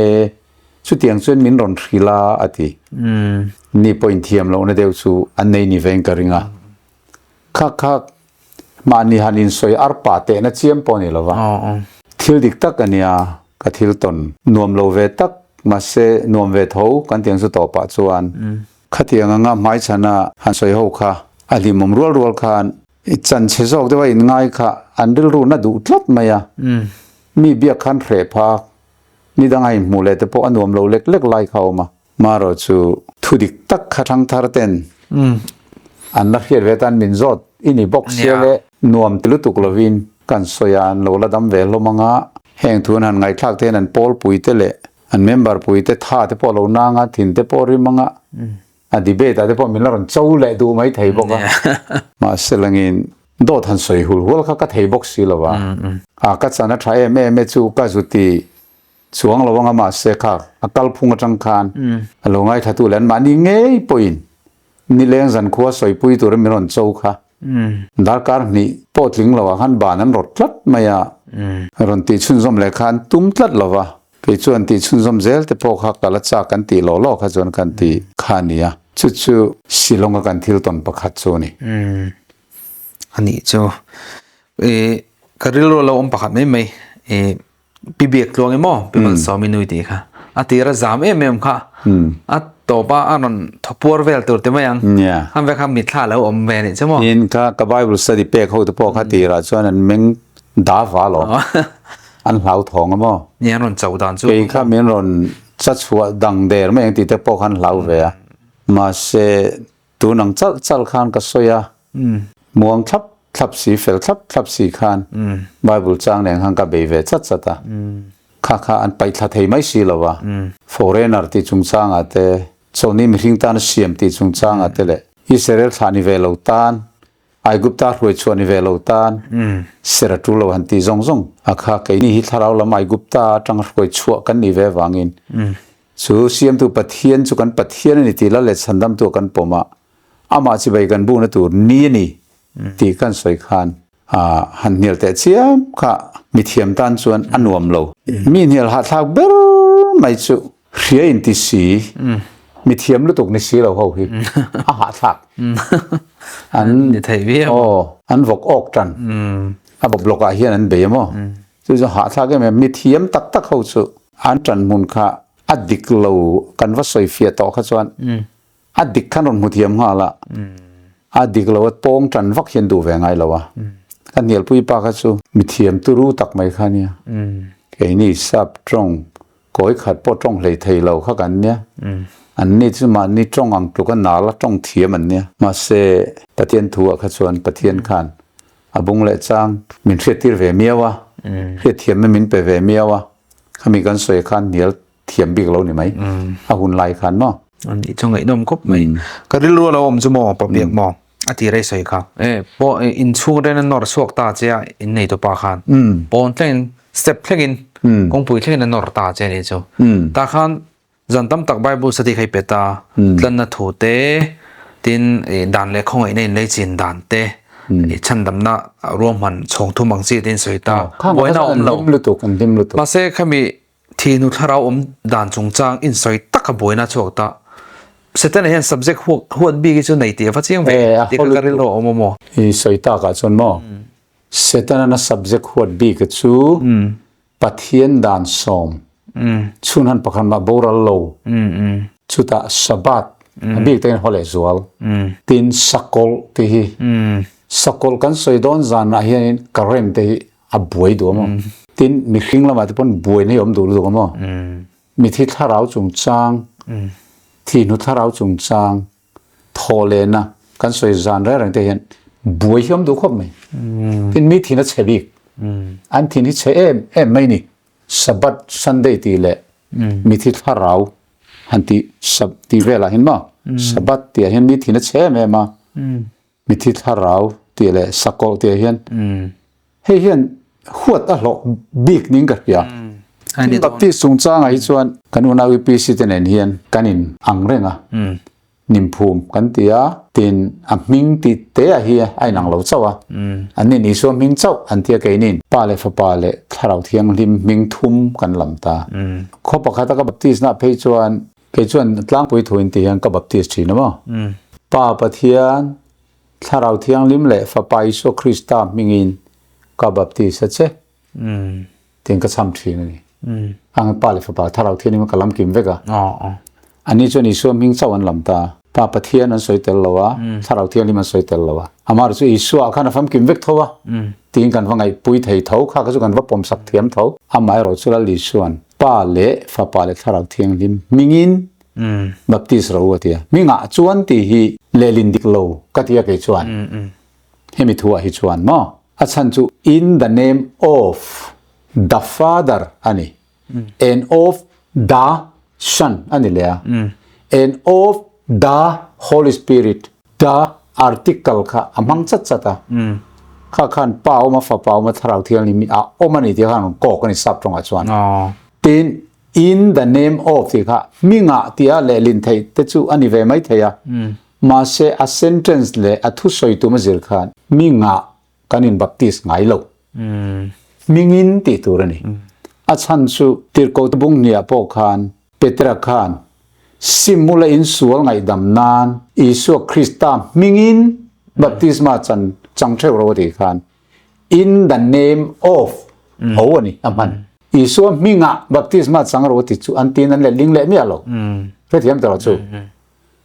สุดที่ยังส่วนมินรอนชิละอตินี่พอยน์เทียมเราเนี่ยเดียวสูอันนี้นี่เวงกริงค่ะมานี่หันินสวยอาร์ปาเตนะเชียมปอนี่ละวะทิลดิกตักอันเนี้ยก็ทิลตนนวมโลเวตักมาเสนวมเวทหูกันเตียงสุดต่อปะจวนขัดเตียงงาไม้ชนะหันสวยหูค่ะอดีมุมรัวค่ะจันเชซอกได้ว่าอินง่ายค่ะอันเดลรูน่าดูทัดไหมมีเบียคันเรพักนี่ดังไงมูเลแต่พออันนวมโลเล็กไล่เข้ามาเราจูทุดิกตักขัดทางทาร์เตนอันนักเขียนเวตันมินจอดอินี่บ็อกเซเลนวมติลุตุกลวินกันสยานโลละดำเวลมังะแห่งทุนหันไงทักเทนันปอลปุยเตเลอันเมมเบอร์ปุยเตท่าเตปอลนางะถินเตปอริมังะอันดีเบตเตปอมิลลันเจ้าเลดูไม่ไทยบอกมาเสลังอินโดดหันสวยหุ่นวัวเขาก็ไทยบ็อกซิลวะก็จะนัดใช้แม่จูก็สุติสวงระวังมาเสกอักลพุงจังคานลงไงทัตุเลนมานี่เงยปุยนี่เลี้ยงสันขัวสวยปุยตัวเรมิลลันเจ้าค่ะดาร์การนี่พอถึงแล้วหันบานั้นรถลัดไม่ยารอนตีชุนซอมเลยขันตุ้มลัดแล้ววะไปชวนตีชุนซอมเซลแต่พอขักกะลัดจากกันตีล้อขจรกันตีขานี่ยชุสิลงกันทิลตอนประคัดโซนี่อันนี้จ้ากริลเราประคัดไม่ปีเบียกลวงไอ้หม้อเป็นมัน2 minuitดีค่ะตีระจามเอ็มค่ะต่อป้าอันนั้นทบวอร์เวลตัวเต็มยังทำไปคำมิดท่าแล้วเวนี่ใช่ไหมยินค่ะกับไบเบิลสติเปกเขาตัวพอขัดตีระชวนนั้นมึงดาฟ้าหรออันเหลาทองอ่ะมั้งเนี่ยรอนเจ้าดานจู่ปีข้ามีรอนชัดชัวดังเดอร์ไม่ยังตีแต่พอขันเหลาเวียมาเสตัวหนังจัลขันก็สวยม่วงทับสีเฟลทับสีขันไบเบิลจางเนี่ยหังกับเบเวชัดข้าอันไปทัดให้ไม่สิแล้ววะforeigner ที่จุงจางอาเตโซนี่มีทิ้งตานเสียมที่จุงจางอาเตเลยอิสราเอลฐานิเวลตานไอกุปตารวยชวนนิเวลตานเสร็จรู้แล้วหันที่ซงข้าแค่นี้ฮิตเราละไอกุปตาจังรวยชัวกันนิเววางินสู้เสียมตัวปะเทียนสุกันปะเทียนนี่ที่ละเล็ดสันดำตัวกันปมอามาจิบกันบุญตัวนี่ที่กันสวยขันหันเนียลแต่เชียมค่ะมีเทียมตันส่วนอันวมโลมีเนียลหัดทักเบลไม่จุเรียนที่สีมีเทียมรู้ตกในสีเราเขาคือหัดทักอันไทยเวียอันวกออกจันบอกบล็อกเฮียนันเบียมั้งจะหัดทักก็มีเทียมตักเขาจุอันจันมุนค่ะอดิกโลกันว่าสวยเฟียต่อขจรอดิกขันรอนมุเทียมหัวละอดิกโลว่าโป่งจันวักเห็นดูแวงไงแล้ววะกันเนียลปุยปากสู้มีเทียมตุรู้ตักไม่ค่ะเนี่ยไอ้นี่ซับตรงก้อยขัดปอตรงเลยไทยเราเข้ากันเนี่ยอันนี้ที่มานี่ตรงอังตุกันนาละตรงเทียมอันเนี่ยมาเสปะเทียนทัวขจรปะเทียนขันบุงเละจังมินเรียดที่เวเมียวะเรียดเทียมไม่มินไปเวเมียวะเขามีกันสวยขันเนียลเทียมบิ๊กเราเนี่ยไหมหุ่นลายขันเนาะอันนี้จงไอ้นมครบไหมก็ได้รู้เราจะมองปะเบียกมองที่ไรใส่ครับพออินช่วงเรื่องนอร์สวกตาเจ้าอินในตัวปากขันพอเล่นสเต็ปเล่นคงปุยเล่นนอร์ตาเจ้าเนี่ยจ้ะตาขันจันตั้มตักไบเบิลสติให้เปตาลันนัทูเตตินด่านเล็กของไอ้เนี่ยเลยจินด่านเตฉันดำน่ะรวมมันชงทุ่มบังซีตินสวยตาไว้น่าอมเรามาเซ่แค่มีทีนุทเราอมด่านจงจางอินสวยตักกับไว้น่าชวกตาเสร็จแล้วเห็น subject หัวบีกิจในที่ว่าเชียงเว่ที่ก็เรียนรู้โมอีสวยตากาจนโมเสร็จแล้วนะ subject หัวบีกิจปะเทียนด่านสอมชุนหันประคันมาโบราณโลชุดสบัดบีกเต็นฮอลเลซวลตินสกอลที่สกอลกันสวยโดนจานอะไรนี่กระเรมที่อับวยดูมั้งตินมีคิงละมาที่ปนบวยนี่ยมดูมั้งมีที่ท่าเราจงจางที่นุทเราจงจางทอเลนะกันสวยจานเรื่องที่เห็นบวยยมดูครบไหมที่มีที่นั่นเฉลี่ยอันที่นี่เฉไม่นี่สบัดซันเดย์ตีเละมีที่ท่าเราหันที่สับที่เวลาเห็นมั้งสบัดที่เห็นมีที่นั่นเฉไม่มามีที่ท่าเราที่เละสกอลที่เห็นเฮ้ยเห็น หัวตะหลอกบิ๊กนิ่งกับเปียบัพติสงจ้างไอ้ชวนกันอุณาวิปีสิเตนเฮียนกันอินอังเร่งนิมภูมิกันเตียตินมิงติเตะเฮียไอ้นางเหล่าเจ้าอันนี้นิสวมิงเจ้าอันเตียเกนินป้าเลฟป้าเลถ้าเราเทียงริมมิงทุ่มกันลำตาข้อปกติกับบัพติสนะเพจวนล้างปุยถุนเตียงกับบัพติสชีนะมั้งป้าปะเทียนถ้าเราเทียงริมเลฟป้าอิสุคริสต์มิงินกับบัพติสเช่เตียงก็ซ้ำทีนี่อังป้าเลฟป้าถ้าเราเทียงนี่มันก็ล้ำกิมเวกะอันนี้จนอิสุมิงเจ้าอันลำตาป้าปะเทียนนั้นสวยเตลละวะถ้าเราเทียนนี่มันสวยเตลละวะอามารู้สึกอิสุอาคานะฟังกิมเวกเท่าวะตีนกันว่าไงปุยไทยเท่าข้าก็จะกันว่าปมสักเทียมเท่าอามาเราสุราลิส่วนป้าเละฟ้าป้าเละถ้าเราเทียงริมมิงินบัพติสเราวะเทียมิงะจวนตีฮีเลลินดิกโลกัตยาเกจวนให้มีทัวฮิจวนมั้งอาจารย์จู in the name of the Father อันนี้ and of the Son อันนี้เลย and of the Holy Spirit the article ค่ะอามังจัดจัดข้าขันเป้ามาฝ่าเป้ามาทาราวเทียนลิมิโอมันนี่ที่ข้างกอกันนี่ซับตรงอาจวนติน in the name of ที่ค่ะมิงะที่อะไรลินไทยแต่จู่อันนี้เวไม่ไทยมาเสa sentence เลยอัทุสอยตัวมาจิรขันมิงะกันอินบัพติสไงโลมิงินติตัวนี่อาจารย์สุติรโกตบุงเนี่ยพวกขันเปตระขันซิมูลอินส่วนไงดำนานอิสุคริสต์มิงินบัพติสมาจังเทวโรติขัน in the name of โอ้นี่อามันอิสุมิงะบัพติสมาจังโรติจูอันตีนั้นเลยลิงเล่ไม่เอาหรอกเพื่อที่จะตลอดจู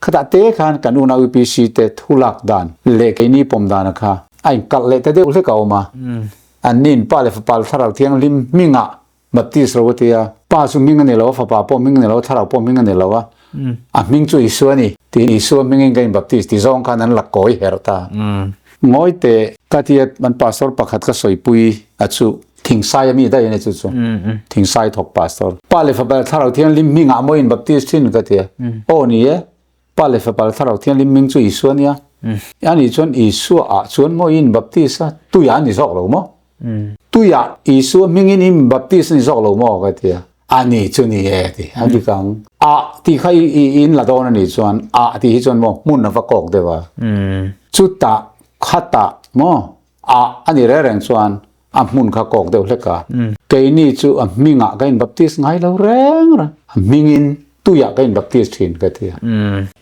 ขณะเตะขันกันอุณาวิปีสิเตทุลักดานเล็กนี้ปมดานะคะไอ้กัลเล็กแต่เดี๋ยวเล็กเอามาอันนี้ป้าเลฟป้าถ้าเราเที่ยงลิมมิงะบัพติสโรติยาป้าสุมิงะเนี่ยเราฟ้าป้าป้อมิงะเนี่ยเราถ้าเราป้อมิงะเนี่ยเราวะมิงจูอิสุนี่ที่อิสุมิงกันบัพติสที่จงกันนั้นหลักก้อยเฮรตางอยเตะกัที่มันพาสตอร์ปักขัดก็สวยปุยอัดสุทิ้งสายมีได้ยังไงจุดส่วนทิ้งสายทอกพาสตอร์ป้าเลฟป้าถ้าเราเที่ยงลิมมิงะมอยน์บัพติสทิ้งกัที่โอ้นี่ป้าเลฟป้าถ้าเราเที่ยงลิมมิงจูอิสุเนี่ยอันนี้ชวนอิสุชวนมอยน์บัพติสตุยานี่สอกเรามั้งตุยาอิสุมิงอินบัพติสนี่สอกเรามั้งกัที่อันนี้ชวนนี่ที่อันนี้กังที่ใครอินละโดนนี่ชวนที่ชวนมั้งมุนนับกอกเดี๋ยวจุดตาขัดตามั้งอันนี้เรื่องชวนมุนขากอกเดี๋ยวเล็กอ่ะเกนี่จูมิงะกันบัพติสไงเราแรงนะมิงอินตุยากันบัพติสทิ้งกัที่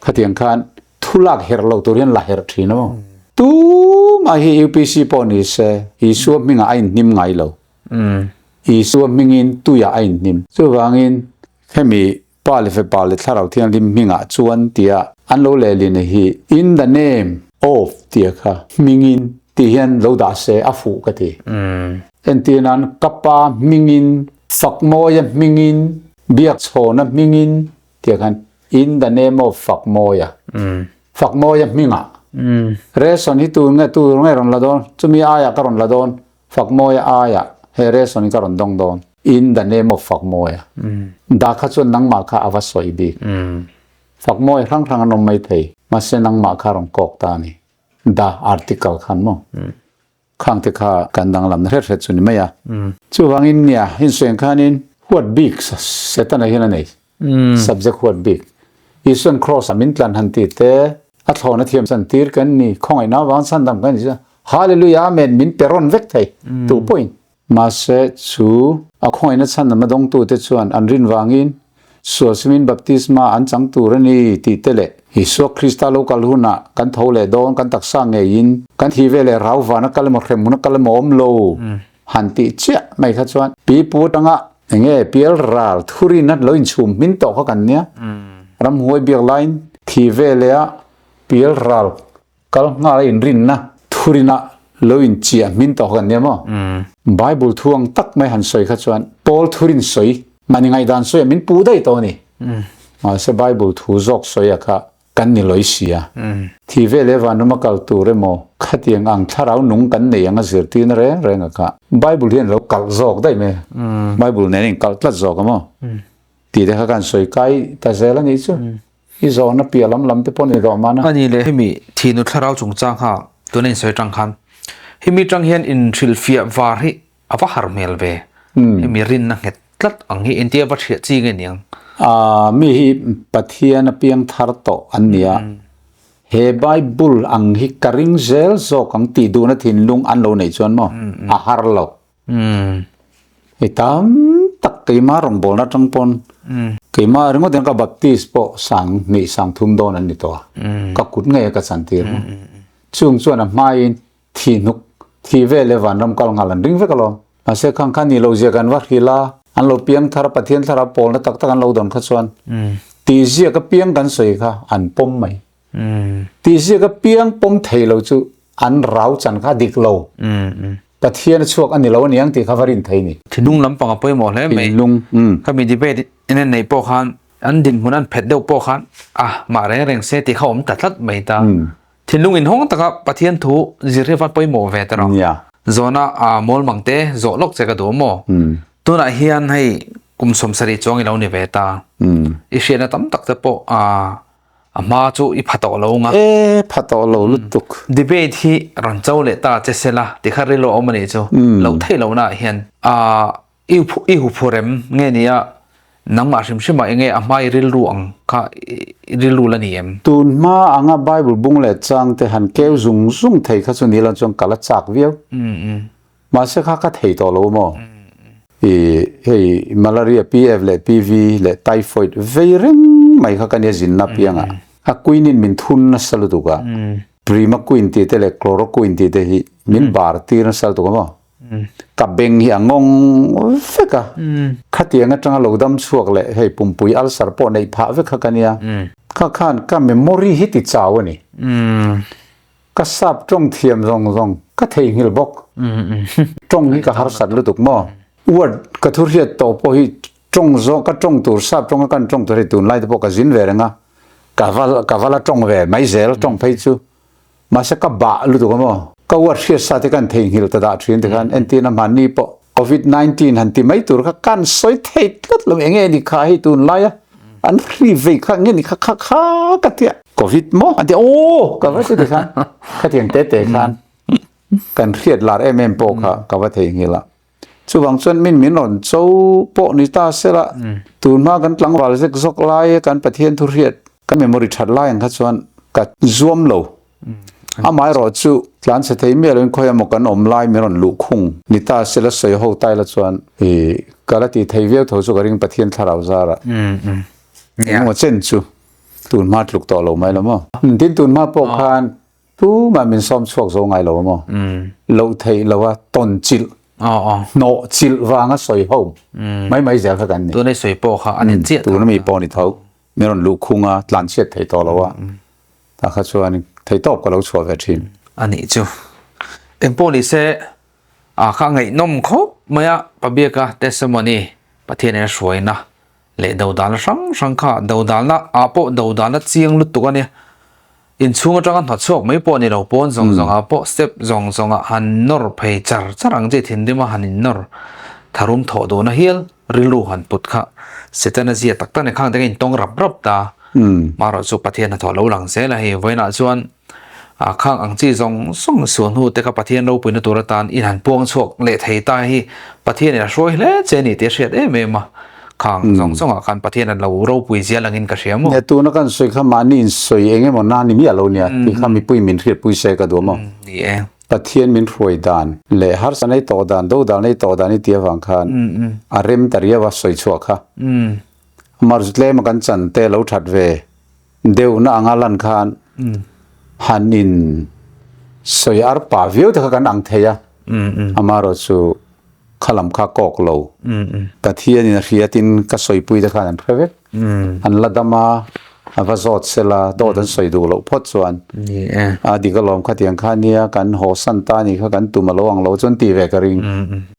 ขัดยังขันทุลักเฮรเราตัวเรียนละเฮรทิ้งนะมั้งตูมาฮียูพีซีปอนิเซอิสุมิงะไอ้นิมไงเราอิสุมิงินตุยาไอ้นิมส่วนวางินแค่มีป้าเลฟป้าเลถ้าเราเที่ยงลิมมิงะชวนเตียอันโลเลลินฮี in the name of เตียค่ะมิงินที่เห็นเราด่าเสอฟูกติเอ็นที่นั้นกับป้ามิงินฝักโมยมิงินเบียกโชนะมิงินเตียกัน in the name of ฝักโมยฝักโมยมิงะเรสอนที่ตัวไงรอนละดอนจะมีอายะกรอนละดอนฝักโมยอายะเฮเรสอนที่กรอนดองดอน in the name of ฝักโมยดาข้าชวนนังมาข้าอวสอยบีฝักโมยครั้งนมไม่เทมาเสนังมาข้ารอนกอกตานี่ดาอาร์ติเคิลขันมั้งข้างที่ข้ากันดังลำนั่นเรื่องสุนิมายะจู่วังอินเนี่ยหินเสียงขันินหัวบิ๊กเสตันอะไรนั่นเอง subject หัวบิ๊กอีส่วน cross มินตันหันติเตอัทโหนเทียมสันติร์กันนี่คงไอ้น้าวางสันดำกันนี่จ้ะฮาเลลูยาเมนมินเปรอนเวกไทยตัวพอยน์มาเสจูคงไอ้นั่นสันดำมาดงตัวเตชวนอันรินวางอินส่วนสมินบัพติสมาอันจังตัวนี่ติเตเลฮิสุคริสต์โลกาลุนะกันทาวเลดอนกันตักสังเอยินกันทีเวเลราววานักกัลมะเขมุนักกัลมอมโลหันติเจ้าไม่ขัดชวนปีปูตังะเงี้ยเปียลราลทุรินัดลอยชุมมินโตเขากันเนี่ยรำหัวเบียร์ไลน์ทีเวเลอะเปียลราลกัลงาอินรินนะทุรินะลอยเจียมินโตกันเนี่ยมั้งไบเบิลทวงตักไม่หันสวยขัดชวนปอลทุรินสวยมันยังไงดันสวยมินปูได้ตัวนี่มาเสไบเบิลทูจอกสวยอะค่ะกันนี่ลอยเสียที่เวเลวันมากัลตูเรโมขัดยังอังถ้าเราหนุ่งกันเนี่ยยังเสียทีนั่นเรื่องอะค่ะไบเบิลเรียนเรากัลจอกได้ไหมไบเบิลเนี่ยนี่กัลตัดจอกมั้งที่เด็กกันสวยไกลแต่เซลนี่จู่อีจอนับเปียลำที่ปนอีกมานะอันนี้เลยให้มีทีนุถ้าเราจงจ้างค่ะตัวนี้สวยจังคันให้มีจังเฮียนอินทริลเฟียวาริ apa harmel ve mi rin na het tlat ang hi india va thia chi nge niang mi hi pathian piang thar to ania he bible ang hi karing zel zo kang ti du na thin lung an lo nei chuan mo a har lo itam tak ke ma rom bol na tang pon ke ma ringo den ka baptist po sang ni sang thum don an ni to ka kut nge ka san tir chung chuan a mai thi nuk thi ve le van ram kal ngalan ring ve kalom ase khang khan ni lo je kan wa khila an lo piang thar pathian thara pol na tak tak an lo don kha chuan ti zia ka piang kan soi kha an pom mai ti zia ka piang pom thei lo chu an rau chan kha dik lo pathian chuak ani lo niang ti khavarin thei ni thinung lam pang apoi mo hle mai lung ka mi debate in nei po khan an din hun an phet deuh po khan ma reng se ti khom ta tlat mai ta thinung in hong taka pathian thu zirhe va poi mo ve ta ro zona mol mangte zo lok che ka do mo tuna hian hei kum som sari chong ilo ni ve ta I shena tam tak te po ma chu I phato lo nga phato lo lutuk debate hi ran chau le ta che sela ti khari lo omani chu lo thei lo na hian I hu phorem nge nia nangma shim enge amai ril ru ang kha ril lu la ni em tun ma anga bible bung le chang te han keu zung zung thei kha chu ni la chong kala chak viau ma se kha ka thei to lo mo hey malaria PF le PV le typhoid veiring mai kha kan ya jin na pianga a queen min thun na salu tu ka prima queen ti te le chloroquine ti te hi min bar ti na sal tu mo ka beng hi angong feka khatianga tanga lodam chuak le hei pumpui ulcer po nei pha ve kha kania kha khan ka memory hi ti chawani ka sap trong thiam rong ka thei hil bok trong hi ka har sat lu tuk mo word ka thur hiat to po hi trong zo ka trong tur sap trong kan trong tur tun lai te po ka zin ve renga ka vala trong ve mai zel trong phei chu ma se ka ba lu tuk mo ka war hiat sa te kan thei hil ta da thin te kan enti na mani po COVID-19 han ti mai tur ka kan soi thei tlat lo enge ni kha hi tun lai an free ve kha nge ni kha ka tia covid mo ante ka va te khan ka tiang te khan kan hiat lar po ka va thei hila chu wang chuan min on chou po ni ta sela tun ma kan tlang wal zek zok lai kan pathian thu riat kan memory that lai ang kha chuan ka zoom lo amai ro chu tlan se thei me len khoya mo kan om lai me ron lu khung ni ta sela soi ho tai la chuan kala ti thei ve tho chu ka ring pathian tharau zara mo chen chu tun ma tluk to lo mai lo mo tin tun ma po khan tu ma min som chuak zo ngai lo mo lo thei lo wa ton chil no chil wanga soi ho mai zel kha kan ni tu nei soi po kha an chi tu na mi po ni tho me ron lu khunga tlan chet thei to lo wa ta kha chuan thei top ka lo chua ve thin ani chu empo ni se kha ngai nom khop maya pabia testimony pathian e shoi na le daudal sang kha daudal na apo daudal na chiang lu tu ania in chunga tang na chok mai po ni lo pon zong apo step zong han nor phei charang je thin dima hanin nor tharum tho do na hial rilu han put kha setana zia takta ne khang dengin tong rap ta maro chu pathian na tho lo lang se la hi voina chuan khang ang chi zong song suan hu te ka pathian lo puina tura tan in han pong chok le thei ta hi pathian e roi le che ni te hriat em ma khang zong kan pathian an lo ro pui zia langin ka hriamo ne tu na kan soi kha mani in soi enge mo na ni mi alo nia ti kha mi pui min hriat pui se ka do mo ni pathian min roi dan le har sanai to dan do dan nei to dan ni ti wang khan arem taria wa soi chua kha mar tle ma kan chan te lo that ve deu na angalan khan hanin soi ar pa view ta kan ang theya amaro chu khalam kha kok lo pathian in riatin ka soi pui ta khan pheve an ladama ava zot sela do dan soi du lo phot chuan adi ka lom khatiang khania kan ho san ta ni kha kan tumalo ang lo chon ti ve ka ring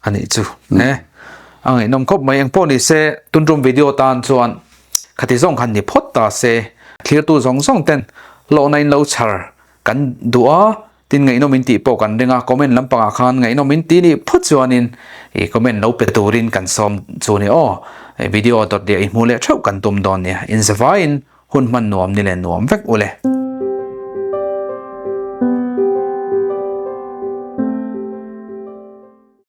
ani chu ne angai nom khop mai ang po ni se tunrum video tan chuan khati zong khan ni phot ta se clear tu zong ten lo nine lo char kan dua tin ngai no min ti po kan renga comment lampanga khan ngai no min ti ni phut chuanin comment no pe turin kan som chu ni video dot de mule thau kan tum don ne in zavain hun man nuam ni le nuam vek ule